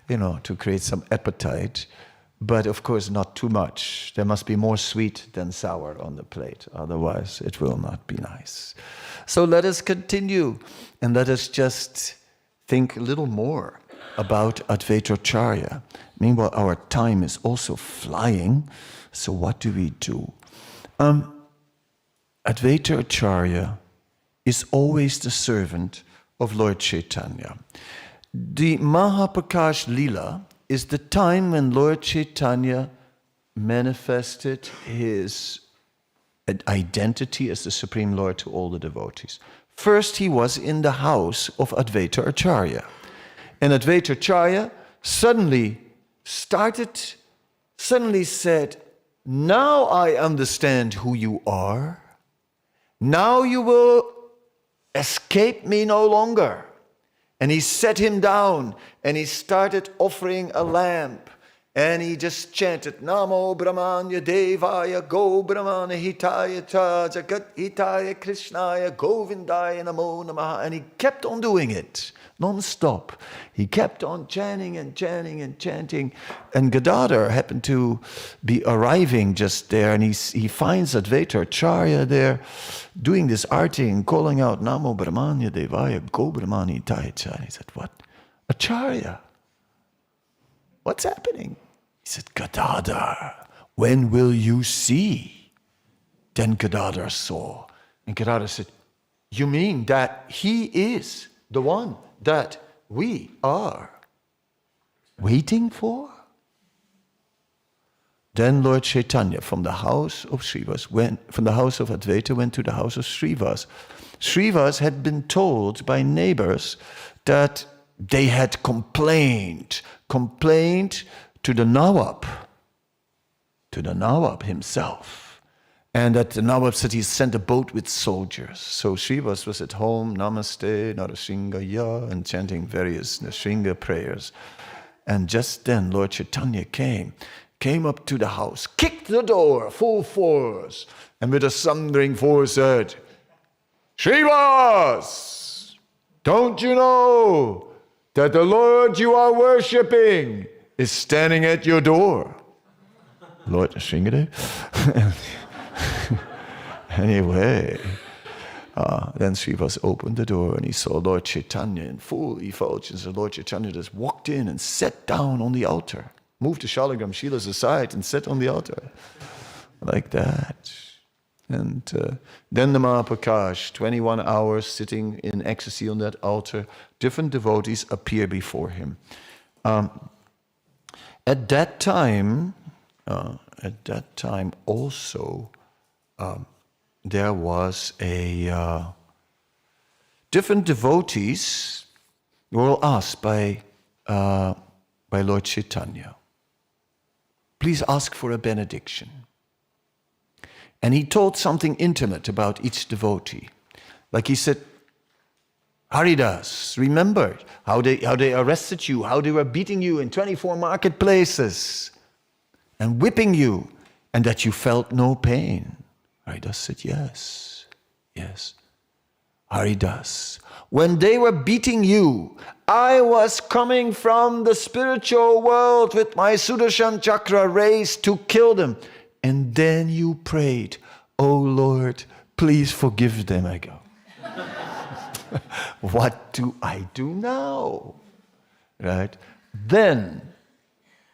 to create some appetite. But of course not too much. There must be more sweet than sour on the plate, otherwise it will not be nice. So let us continue and let us just think a little more about Advaita Acharya. Meanwhile, our time is also flying, so what do we do? Advaita Acharya is always the servant of Lord Chaitanya. The Mahaprakash Lila is the time when Lord Chaitanya manifested his identity as the Supreme Lord to all the devotees. First, he was in the house of Advaita Acharya. And Advaita Acharya suddenly said, now I understand who you are. Now you will escape me no longer. And he set him down and he started offering a lamp. And he just chanted, Namo Brahmanya Devaya Go Brahmana Hitaya Jagat Hitaya Krishnaya Govindaya Namo Namaha. And he kept on doing it, non-stop. He kept on chanting and chanting and chanting. And Gadadhar happened to be arriving just there, and he finds Advaita Acharya there doing this arti and calling out Namo Brahmanya Devaya Go Brahmana Hitaya. And he said, what? Acharya? What's happening? He said, Gadadhar, when will you see? Then Gadadhar saw. And Gadadhar said, you mean that he is the one that we are waiting for? Then Lord Chaitanya from the house of Advaita went to the house of Srivas. Srivas had been told by neighbors that they had complained to the Nawab himself. And that the Nawab said he sent a boat with soldiers. So Srivas was at home, Namaste, Narasingaya, and chanting various Nrsinga prayers. And just then Lord Chaitanya came up to the house, kicked the door full force, and with a thundering voice said, Srivas, don't you know that the Lord you are worshipping is standing at your door? Lord Nrsingadev. Anyway, then Srivas opened the door and he saw Lord Chaitanya in full effulgence. And Lord Chaitanya just walked in and sat down on the altar, moved the Shalagram Shilas aside and sat on the altar. Like that. And then the Mahaprakash, 21 hours sitting in ecstasy on that altar, different devotees appear before him. At that time also, there was a different devotees were all asked by Lord Chaitanya, please ask for a benediction. And he told something intimate about each devotee. Like he said, Haridas, remember how they arrested you, how they were beating you in 24 marketplaces and whipping you, and that you felt no pain. Haridas said, yes, yes. Haridas, when they were beating you, I was coming from the spiritual world with my Sudarshan chakra raised to kill them. And then you prayed, oh Lord, please forgive them. I go, what do I do now? Right? Then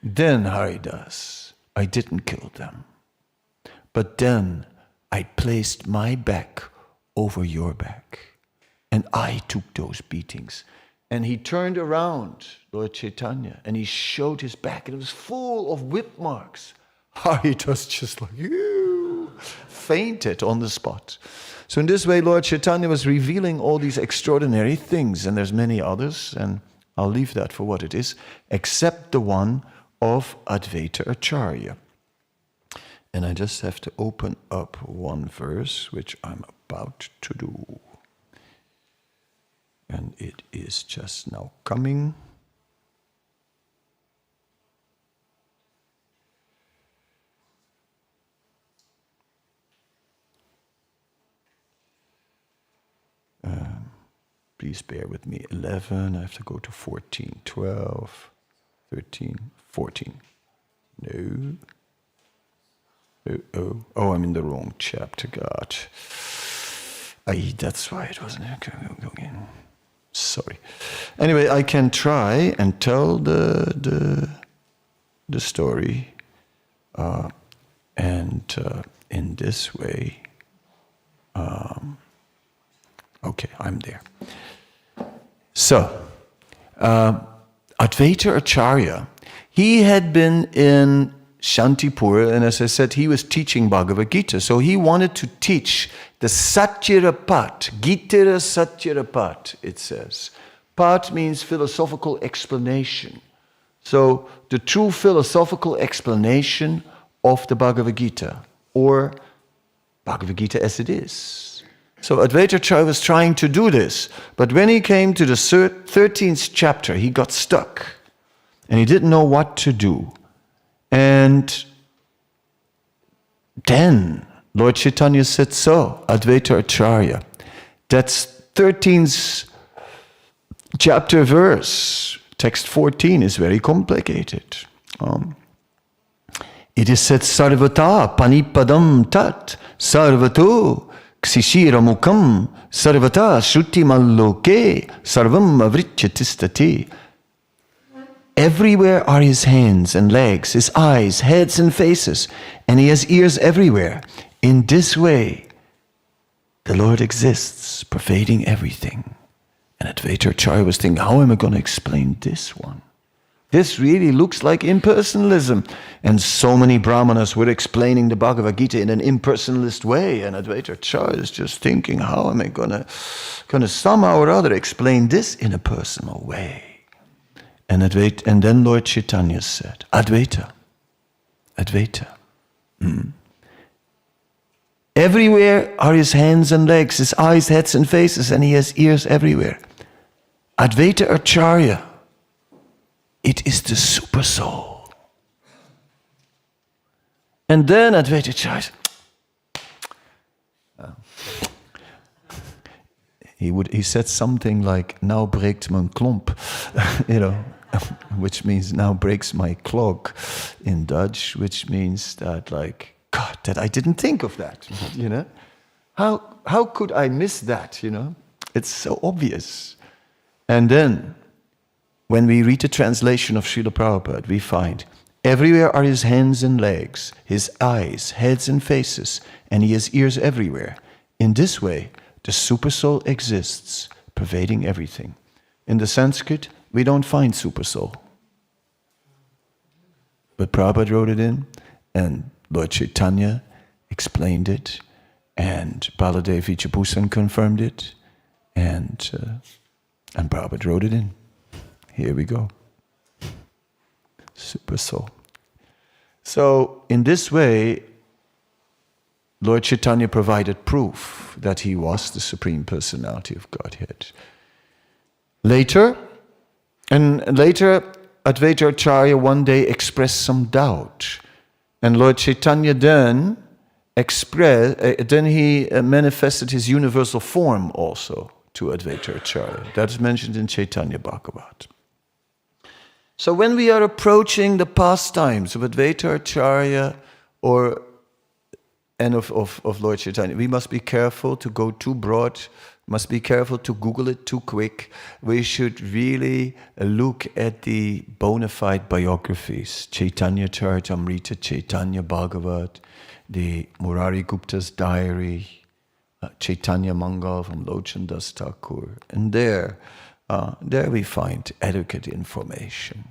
Haridas, I didn't kill them. But then I placed my back over your back. And I took those beatings. And he turned around, Lord Chaitanya, and he showed his back, and it was full of whip marks. Haridas just like, fainted on the spot. So in this way, Lord Chaitanya was revealing all these extraordinary things, and there's many others, and I'll leave that for what it is, except the one of Advaita Acharya. And I just have to open up one verse, which I'm about to do. And it is just now coming. Please bear with me. 11, I have to go to 14, 12, 13, 14. No. Oh, I'm in the wrong chapter, God. That's why it wasn't. Sorry. Anyway, I can try and tell the story, and in this way. Okay, I'm there. So, Advaita Acharya, he had been in Shantipur, and as I said, he was teaching Bhagavad Gita. So he wanted to teach the Satyarapat, Gitara Satyarapat, it says. Pat means philosophical explanation. So the true philosophical explanation of the Bhagavad Gita, or Bhagavad Gita as it is. So Advaita Acharya was trying to do this, but when he came to the 13th chapter, he got stuck, and he didn't know what to do. And then Lord Chaitanya said, so, Advaita Acharya, that's 13th chapter verse, text 14 is very complicated. It is said, Sarvata panipadam tat, sarvato ksishira mukam, sarvata shruti malloke, sarvam avrityatistati. Everywhere are his hands and legs, his eyes, heads and faces, and he has ears everywhere. In this way, the Lord exists, pervading everything. And Advaita Acharya was thinking, how am I going to explain this one? This really looks like impersonalism. And so many Brahmanas were explaining the Bhagavad Gita in an impersonalist way. And Advaita Acharya is just thinking, how am I going to somehow or other explain this in a personal way? And then Lord Chaitanya said, Advaita. Everywhere are his hands and legs, his eyes, heads and faces, and he has ears everywhere. Advaita Acharya, it is the super soul. And then Advaita Acharya, he said something like, now breekt mijn klomp, which means now breaks my clog in Dutch, which means that like, God, that I didn't think of that, How could I miss that, It's so obvious. And then, when we read the translation of Srila Prabhupada, we find Everywhere are his hands and legs, his eyes, heads and faces, and he has ears everywhere. In this way, the Supersoul exists, pervading everything. In the Sanskrit, we don't find Supersoul. But Prabhupada wrote it in, and Lord Chaitanya explained it, and Baladev Vichapushan confirmed it, and Prabhupada wrote it in. Here we go. Supersoul. So, in this way, Lord Chaitanya provided proof that he was the Supreme Personality of Godhead. Later, Advaita Acharya one day expressed some doubt, and Lord Chaitanya then manifested his universal form also to Advaita Acharya. That is mentioned in Chaitanya Bhagavat. So when we are approaching the pastimes of Advaita Acharya and of Lord Chaitanya, we must be careful to go too broad, must be careful to Google it too quick. We should really look at the bona fide biographies, Chaitanya Charitamrita, Chaitanya Bhagavat, the Murari Gupta's diary, Chaitanya Mangal from Lochan Das Thakur. And there we find adequate information.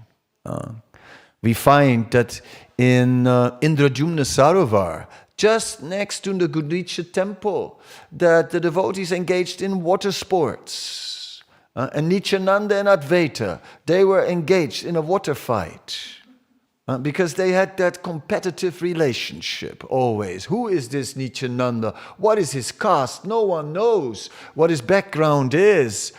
We find that in Indradyumna Sarovar, just next to the Gudicha temple, that the devotees engaged in water sports. And Nityananda and Advaita, they were engaged in a water fight. Because they had that competitive relationship always. Who is this Nityananda? What is his caste? No one knows what his background is.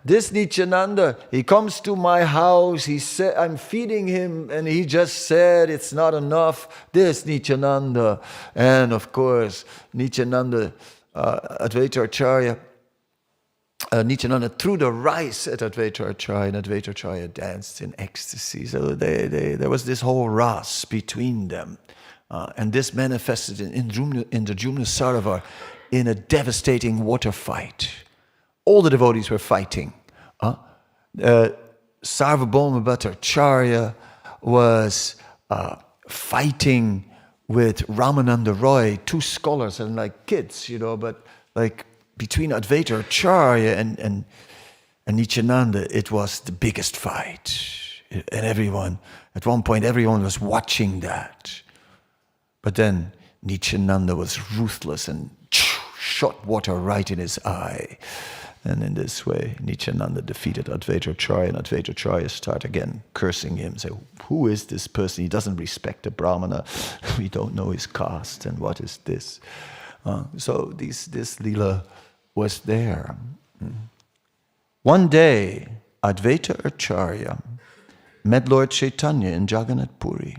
This Nityananda, he comes to my house, he said, I'm feeding him, and he just said it's not enough. This Nityananda. And of course, Nityananda, Advaita Acharya, Nityananda threw the rice at Advaita Acharya, and Advaita Acharya danced in ecstasy. So there was this whole ras between them. And this manifested in the Jumna Sarovar in a devastating water fight. All the devotees were fighting. Sarvabhauma Bhattacharya was fighting with Ramananda Roy, two scholars and like kids, but like between Advaita Acharya and Nityananda, it was the biggest fight. And at one point, everyone was watching that. But then Nityananda was ruthless and shot water right in his eye. And in this way, Nityananda defeated Advaita Acharya, and Advaita Acharya started again cursing him, say, who is this person? He doesn't respect the Brahmana. We don't know his caste, and what is this? So this Leela was there. One day, Advaita Acharya met Lord Chaitanya in Jagannath Puri.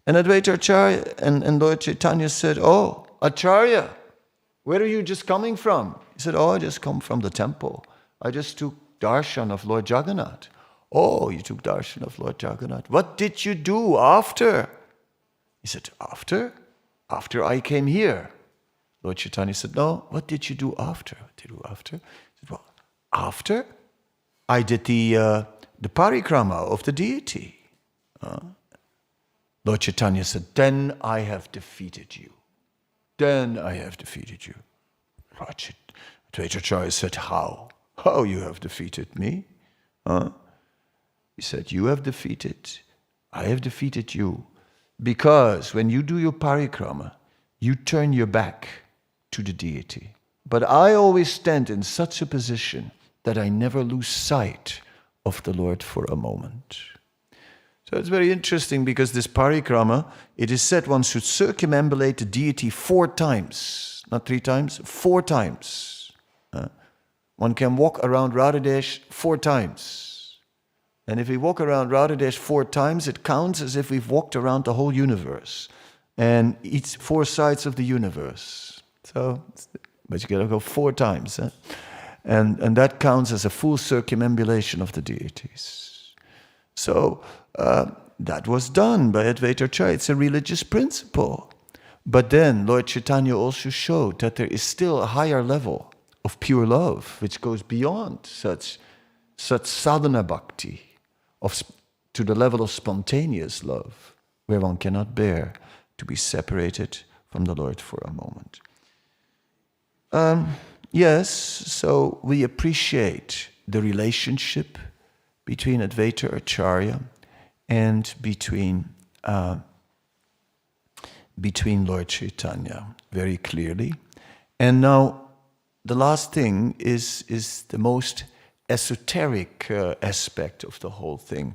And Advaita Acharya and Lord Chaitanya said, oh, Acharya, where are you just coming from? He said, oh, I just come from the temple. I just took darshan of Lord Jagannath. Oh, you took darshan of Lord Jagannath. What did you do after? He said, after? After I came here. Lord Chaitanya said, no, what did you do after? What did you do after? He said, well, after? I did the parikrama of the deity. Lord Chaitanya said, then I have defeated you. Then I have defeated you. Advaita Acharya said, how? How you have defeated me? He said, you have defeated, I have defeated you. Because when you do your parikrama, you turn your back to the deity. But I always stand in such a position that I never lose sight of the Lord for a moment. So it's very interesting because this parikrama, it is said one should circumambulate the deity 4 times. Not 3 times, 4 times. One can walk around Radhadesh 4 times. And if we walk around Radhadesh 4 times, it counts as if we've walked around the whole universe. And each 4 sides of the universe. So, but you gotta go 4 times. And that counts as a full circumambulation of the deities. So, that was done by Advaita Acharya. It's a religious principle. But then Lord Chaitanya also showed that there is still a higher level of pure love, which goes beyond such sadhana bhakti, of to the level of spontaneous love, where one cannot bear to be separated from the Lord for a moment. Yes, so we appreciate the relationship between Advaita Acharya and between Lord Chaitanya very clearly. And now the last thing is the most esoteric aspect of the whole thing.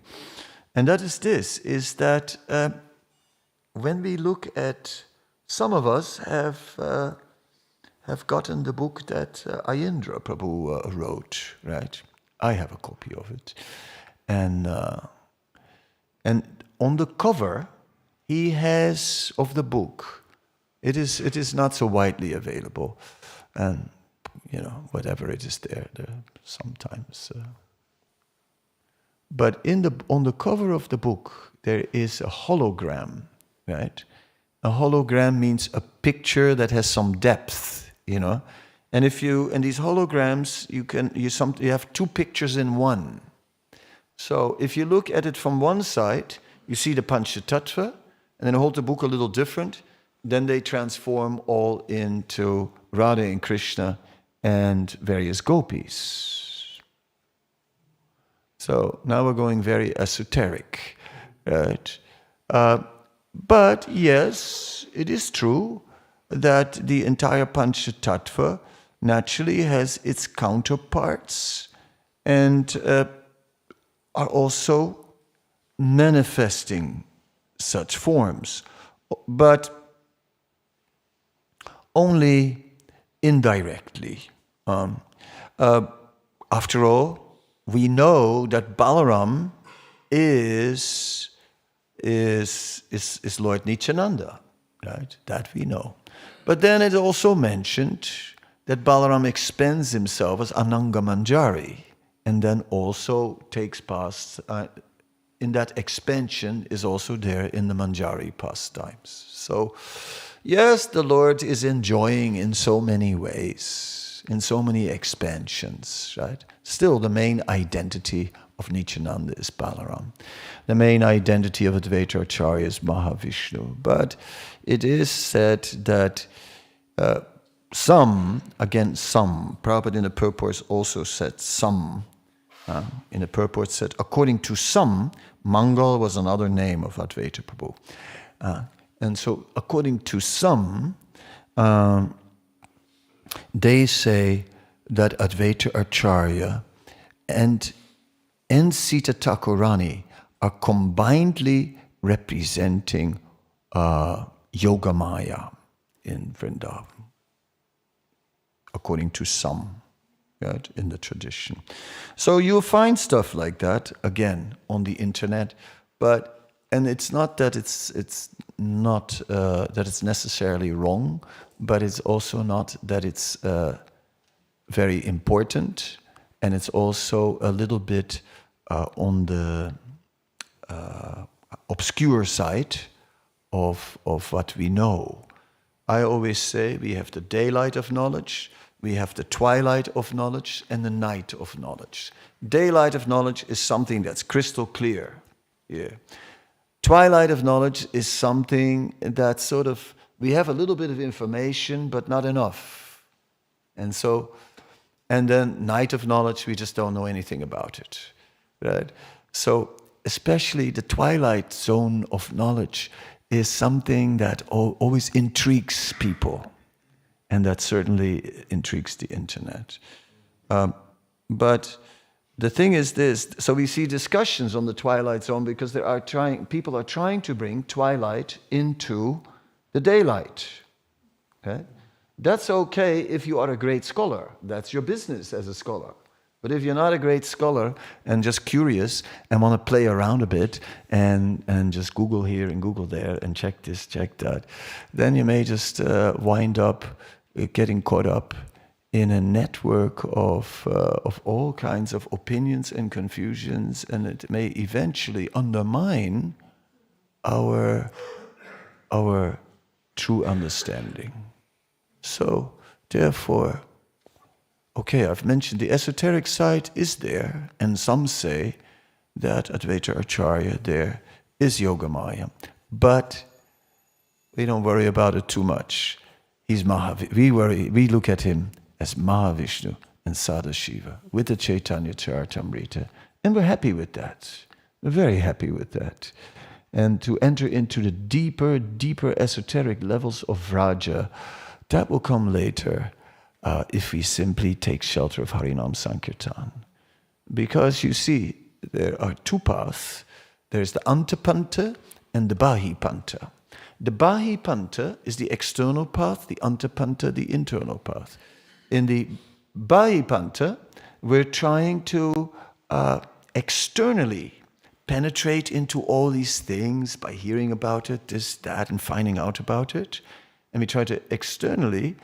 And that is this, is that when we look at, some of us have gotten the book that Ayendra Prabhu wrote, right? I have a copy of it. And on the cover, he has, of the book, it is not so widely available. And, whatever it is there sometimes. But on the cover of the book, there is a hologram, right? A hologram means a picture that has some depth, And in these holograms, you have two pictures in one. So if you look at it from one side, you see the Panchatattva, and then hold the book a little different, then they transform all into Radha and Krishna and various gopis. So now we're going very esoteric, right? But yes, it is true that the entire Panchatattva naturally has its counterparts and are also manifesting such forms, but only indirectly. After all, we know that Balaram is Lord Nityananda, right? That we know. But then it also mentioned that Balaram expends himself as Ananga Manjari, and then also takes past, in that expansion is also there in the Manjari pastimes. So, yes, the Lord is enjoying in so many ways, in so many expansions, right? Still, the main identity of Nityananda is Balaram. The main identity of Advaita Acharya is Mahavishnu. But it is said that some, Prabhupada in the purport also said some. In the purport said, according to some, Mangal was another name of Advaita Prabhu. And so, according to some, they say that Advaita Acharya and Sita Thakurani are combinedly representing Yogamaya in Vrindavan, according to some, right, in the tradition. So you'll find stuff like that, again, on the internet, and it's not that it's not that it's necessarily wrong, but it's also not that it's very important, and it's also a little bit on the obscure side of what we know. I always say we have the daylight of knowledge, we have the twilight of knowledge, and the night of knowledge. Daylight of knowledge is something that's crystal clear. Yeah. Twilight of knowledge is something that sort of, we have a little bit of information, but not enough. And then night of knowledge, we just don't know anything about it, right? So especially the twilight zone of knowledge is something that always intrigues people, and that certainly intrigues the internet. But the thing is this, so we see discussions on the twilight zone because people are trying to bring twilight into the daylight. Okay? That's okay if you are a great scholar. That's your business as a scholar. But if you're not a great scholar and just curious and want to play around a bit and just Google here and Google there and check this, check that, then you may just wind up getting caught up in a network of all kinds of opinions and confusions, and it may eventually undermine our true understanding. So, therefore, okay, I've mentioned the esoteric side is there, and some say that Advaita Acharya there is Yogamaya. But we don't worry about it too much. He's we look at him as Mahavishnu and Sadashiva with the Chaitanya Charitamrita. And we're happy with that. We're very happy with that. And to enter into the deeper, deeper esoteric levels of Raja, that will come later if we simply take shelter of Harinam Sankirtan. Because you see, there are two paths. There's the Antapanta and the Bahipanta. The Bahipanta is the external path, the Antapanta, the internal path. In the Bahipanta, we're trying to externally penetrate into all these things by hearing about it, this, that, and finding out about it. And we try to externally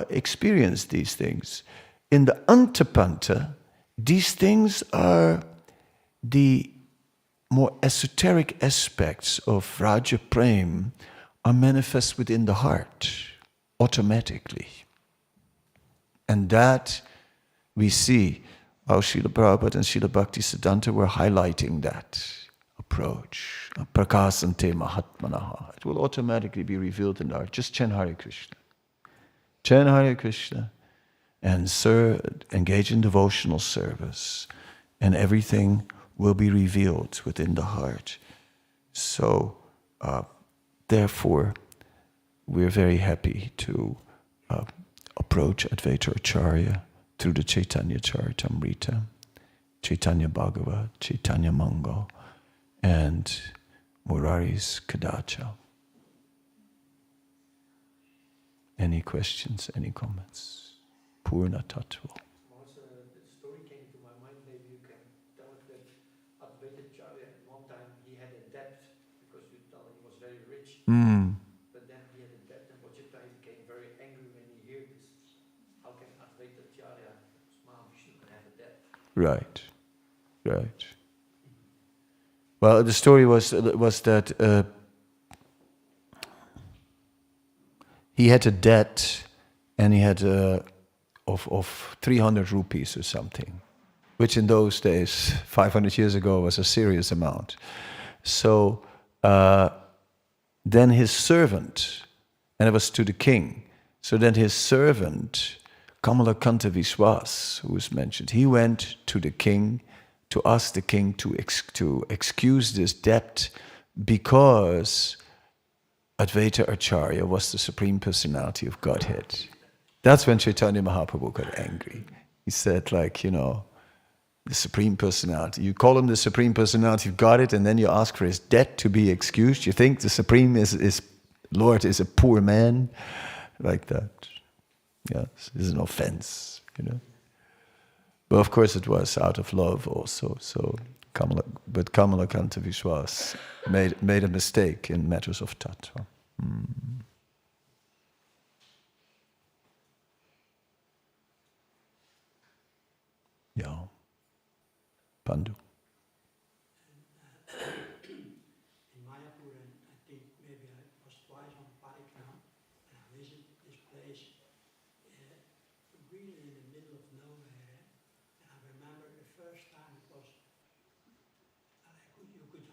experience these things. In the Antapanta, these things are the more esoteric aspects of Raja Prem are manifest within the heart automatically. And that we see how Srila Prabhupada and Srila Bhaktisiddhanta were highlighting that approach. Prakasante Mahatmanaha. It will automatically be revealed in the heart. Just chant Hare Krishna. Chant Hare Krishna and engage in devotional service. And everything will be revealed within the heart. So, therefore, we're very happy to approach Advaita Acharya through the Chaitanya Charitamrita, Chaitanya Bhagavad, Chaitanya Mangal, and Murari's Kadacha. Any questions, any comments? Purna Tattva. Once the story came to my mind, maybe you can tell it that Advaita Acharya at one time he had a debt because you tell he was very rich. But then he had a debt and Vajrayana became very angry when he heard this. How can Advaita Acharya, Mahavishnu, can have a debt? Right, right. Well, the story was that he had a debt, and he had of 300 rupees or something, which in those days, 500 years ago, was a serious amount. So then his servant, and it was to the king. So then his servant, Kamalakanta Vishwas, who was mentioned, he went to the king to ask the king to excuse this debt because Advaita Acharya was the Supreme Personality of Godhead. That's when Chaitanya Mahaprabhu got angry. He said, the Supreme Personality. You call him the Supreme Personality of Godhead and then you ask for his debt to be excused. You think the Supreme Lord is a poor man? Like that. Yes, this is an offense, But of course it was out of love also. So, but Kamalakanta Vishwas made a mistake in matters of tattva. Yeah. Pandu. In Mayapur, and I think maybe I was twice on Parikram, and I visited this place really in the middle of nowhere. And I remember the first time it was, you could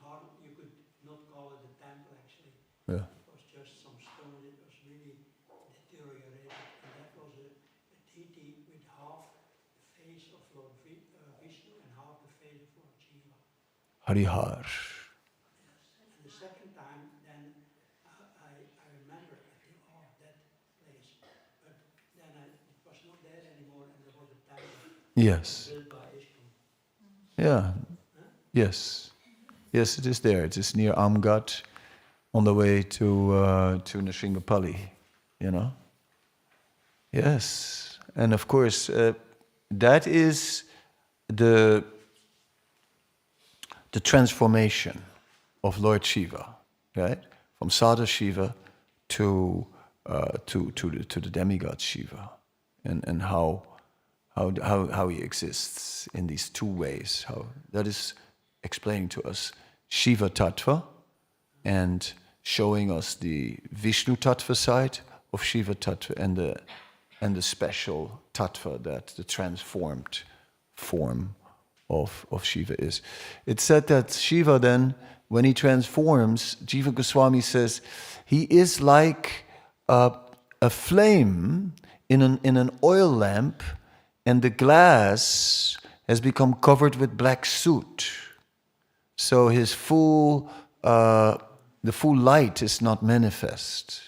not call it a temple actually. Yeah. It was just some stone. It was really deteriorated, and that was a deity with half the face of Lord Vishnu and half the face of Lord Shiva. Harihar. Yes. And the second time, then I remember, I think, that place. But then it was not there anymore, and there was a temple Yes. built by Ishkon. Yeah. Huh? Yes. Yes, it is there. It is near Amgat, on the way to Nrsimhapalli, Yes. And of course, that is the transformation of Lord Shiva, right? From Sadashiva to the demigod Shiva, and how he exists in these two ways. How that is explaining to us Shiva Tattva and showing us the Vishnu Tattva side of Shiva Tattva and the special Tattva, that the transformed form of Shiva is. It's said that Shiva then, when he transforms, Jiva Goswami says, he is like a flame in an oil lamp, and the glass has become covered with black soot. So his the full light is not manifest.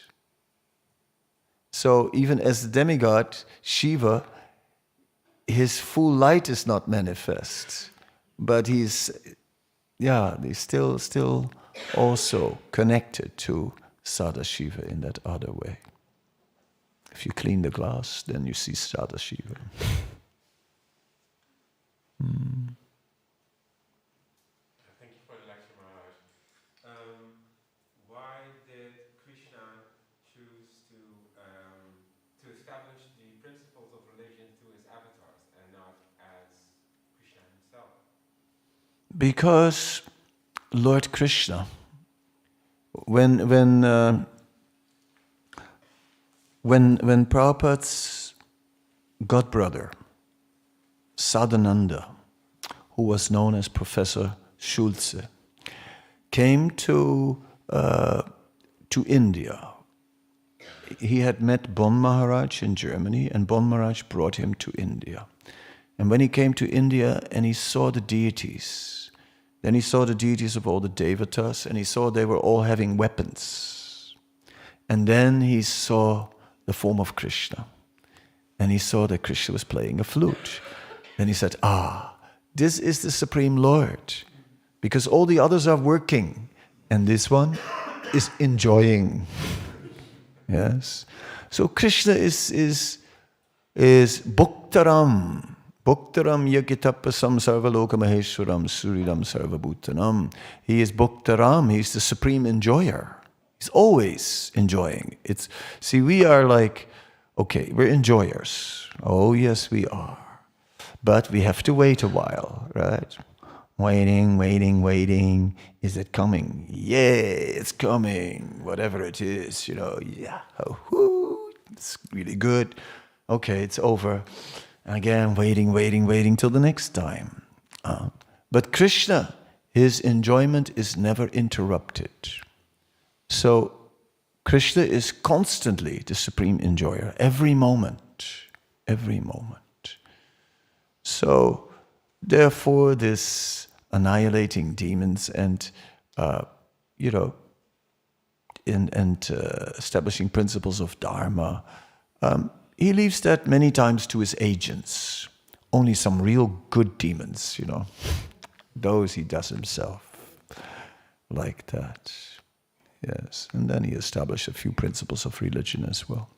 So even as the demigod, Shiva, his full light is not manifest, but he's still also connected to Sadashiva in that other way. If you clean the glass, then you see Sadashiva. Thank you for the lecture, Maharaj. Why did Krishna choose to establish the principles of religion through his avatars and not as Krishna himself? Because Lord Krishna, when Prabhupada's godbrother, Sadhananda, who was known as Professor Schulze, came to India, he had met Bon Maharaj in Germany, and Bon Maharaj brought him to India. And when he came to India and he saw the deities, then he saw the deities of all the devatas, and he saw they were all having weapons. And then he saw the form of Krishna, and he saw that Krishna was playing a flute. Then he said, this is the Supreme Lord, because all the others are working, and this one is enjoying. Yes. So Krishna is Bhuktaram. Bhuktaram Yagitapasam Sarvaloka Maheshwaram Suriram Sarvabhutanam. He is Bhuktaram, he's the supreme enjoyer. He's always enjoying. We are like, okay, we're enjoyers. Oh yes, we are. But we have to wait a while, right? Waiting. Is it coming? Yeah, it's coming. Whatever it is, yeah. It's really good. Okay, it's over. And again, waiting till the next time. But Krishna, his enjoyment is never interrupted. So Krishna is constantly the supreme enjoyer, every moment. So therefore, this annihilating demons and establishing principles of dharma, he leaves that many times to his agents. Only some real good demons, those he does himself, like that. Yes, and then he established a few principles of religion as well.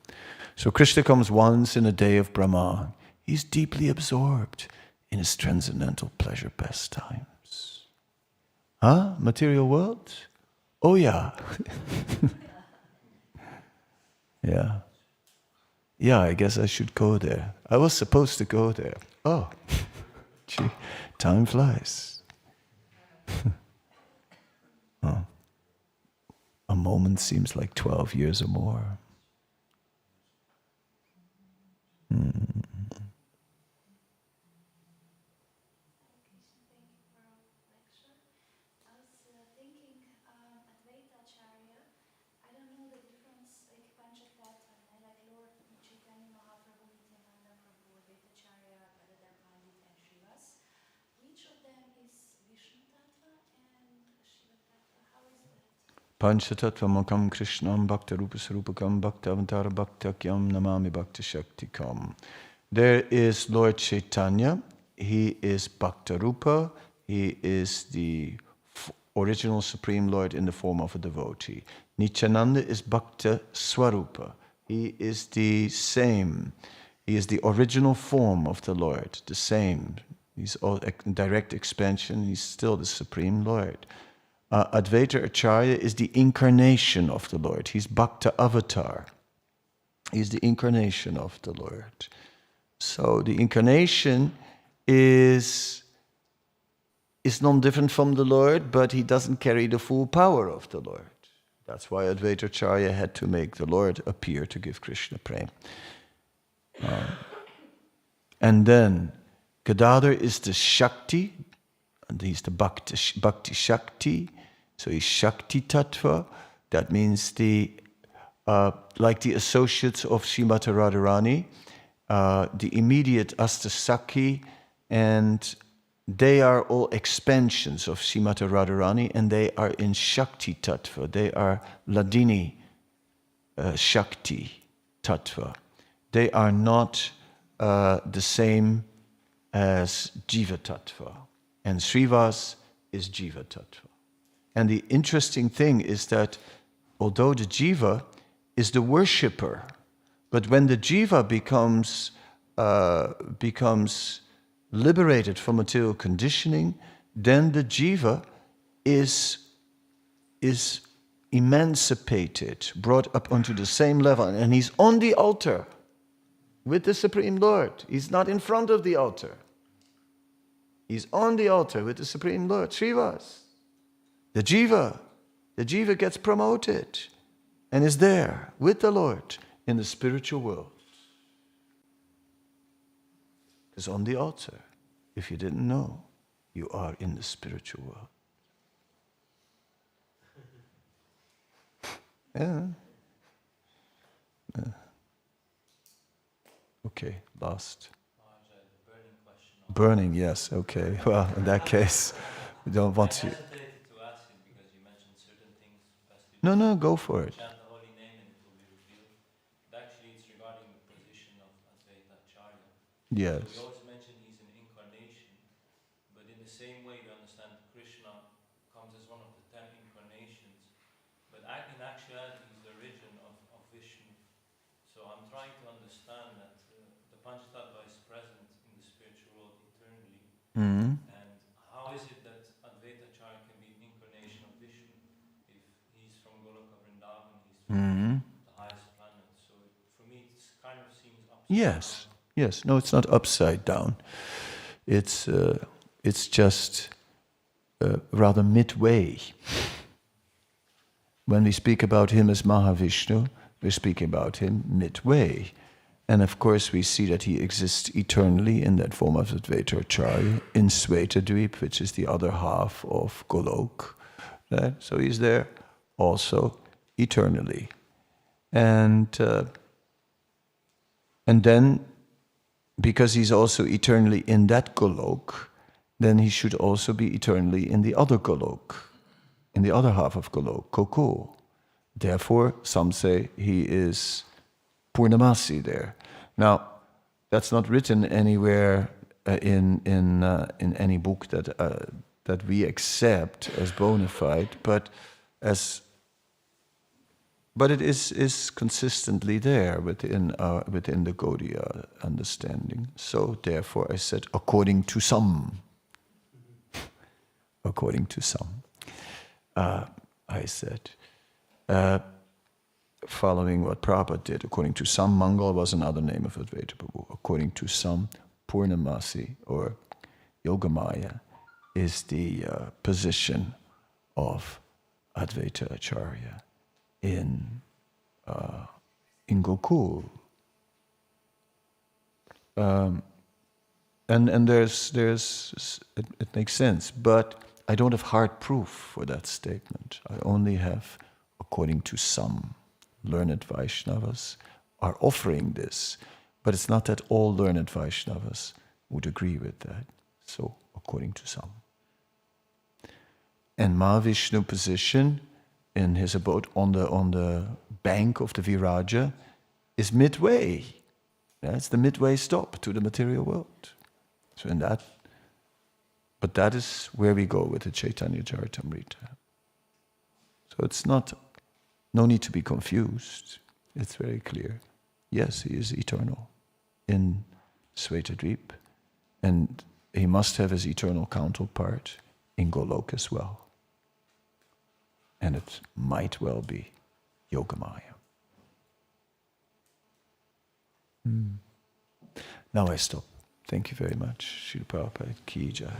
So Krishna comes once in a day of Brahma. He's deeply absorbed in his transcendental pleasure pastimes. Material world? Oh yeah. Yeah, I guess I should go there. I was supposed to go there. Oh, gee, time flies. A moment seems like 12 years or more. Advaita Acharya, I don't know the difference, like Panchatattva, like Lord Chaitanya Mahaprabhu, Nityananda Prabhu, Advaita Acharya, Radhadesh, and Shivas. Which of them is Vishnu Tattva and Shiva Tattva? How is that? Panchatattva Makam Krishnam Bhakta Rupa Sarupakam Bhakta Avantara Bhaktakyam Namami Bhakta Shaktikam. There is Lord Chaitanya. He is Bhakta Rupa. He is the original Supreme Lord in the form of a devotee. Nityananda is Bhakta Swarupa. He is the same. He is the original form of the Lord, the same. He's all direct expansion. He's still the Supreme Lord. Advaita Acharya is the incarnation of the Lord. He's Bhakta Avatar. He's the incarnation of the Lord. So the incarnation is non-different from the Lord, but he doesn't carry the full power of the Lord. That's why Advaita Acharya had to make the Lord appear to give Krishna prema. And then Gadadhar is the Shakti, and he's the Bhakti Shakti, so he's Shakti Tattva. That means like the associates of Srimati Radharani, the immediate Astasakhi, and they are all expansions of Srimati Radharani, and they are in Shakti Tattva. They are Ladini Shakti Tattva. They are not the same as Jiva Tattva. And Srivas is Jiva Tattva. And the interesting thing is that although the Jiva is the worshipper, but when the Jiva becomes liberated from material conditioning, then the Jiva is emancipated, brought up onto the same level, and he's on the altar with the Supreme Lord. He's not in front of the altar. He's on the altar with the Supreme Lord, Srivas. The Jiva gets promoted and is there with the Lord in the spiritual world. Is on the altar. If you didn't know, you are in the spiritual world. Yeah. Okay, last. Burning, yes, okay. Well, in that case, we don't want to. I hesitated to ask it because you mentioned certain things. No, go for it. Chant the holy name and it will be revealed. But actually, it's regarding the position of Advaita Acharya. Yes. So we always mention he's an incarnation, but in the same way we understand Krishna comes as one of the 10 incarnations, but in actuality he's the origin of Vishnu. So I'm trying to understand that the Panchatattva is present in the spiritual world eternally. Mm-hmm. And how is it that Advaita Acharya can be an incarnation of Vishnu if he's from Goloka Vrindavan, he's from the highest planet? So for me it kind of seems upside down. Yes. No, it's not upside down. It's just rather midway. When we speak about him as Mahavishnu, we're speaking about him midway. And of course we see that he exists eternally in that form of Advaita Acharya in Svetadvip, which is the other half of Golok. Right? So he's there also eternally. And then, because he's also eternally in that Golok, then he should also be eternally in the other Golok, in the other half of Golok, Koko. Therefore, some say he is Purnamasi there. Now, that's not written anywhere in any book that we accept as bona fide, but it is consistently there within the Gaudiya understanding. So therefore, I said according to some. According to some, I said. Following what Prabhupada did, according to some, Mangal was another name of Advaita Prabhu. According to some, Purnamasi or Yogamaya is the position of Advaita Acharya in Gokul. And it makes sense, but I don't have hard proof for that statement. I only have according to some. Learned Vaishnavas are offering this, but it's not that all learned Vaishnavas would agree with that. So, according to some. And Mahavishnu position in his abode on the bank of the Viraja is midway. That's the midway stop to the material world. So but that is where we go with the Chaitanya Charitamrita. So it's no need to be confused. It's very clear. Yes, he is eternal in Svetadvip, and he must have his eternal counterpart in Golok as well. And it might well be Yogamaya. Now I stop. Thank you very much. Srila Prabhupada Ki Jai.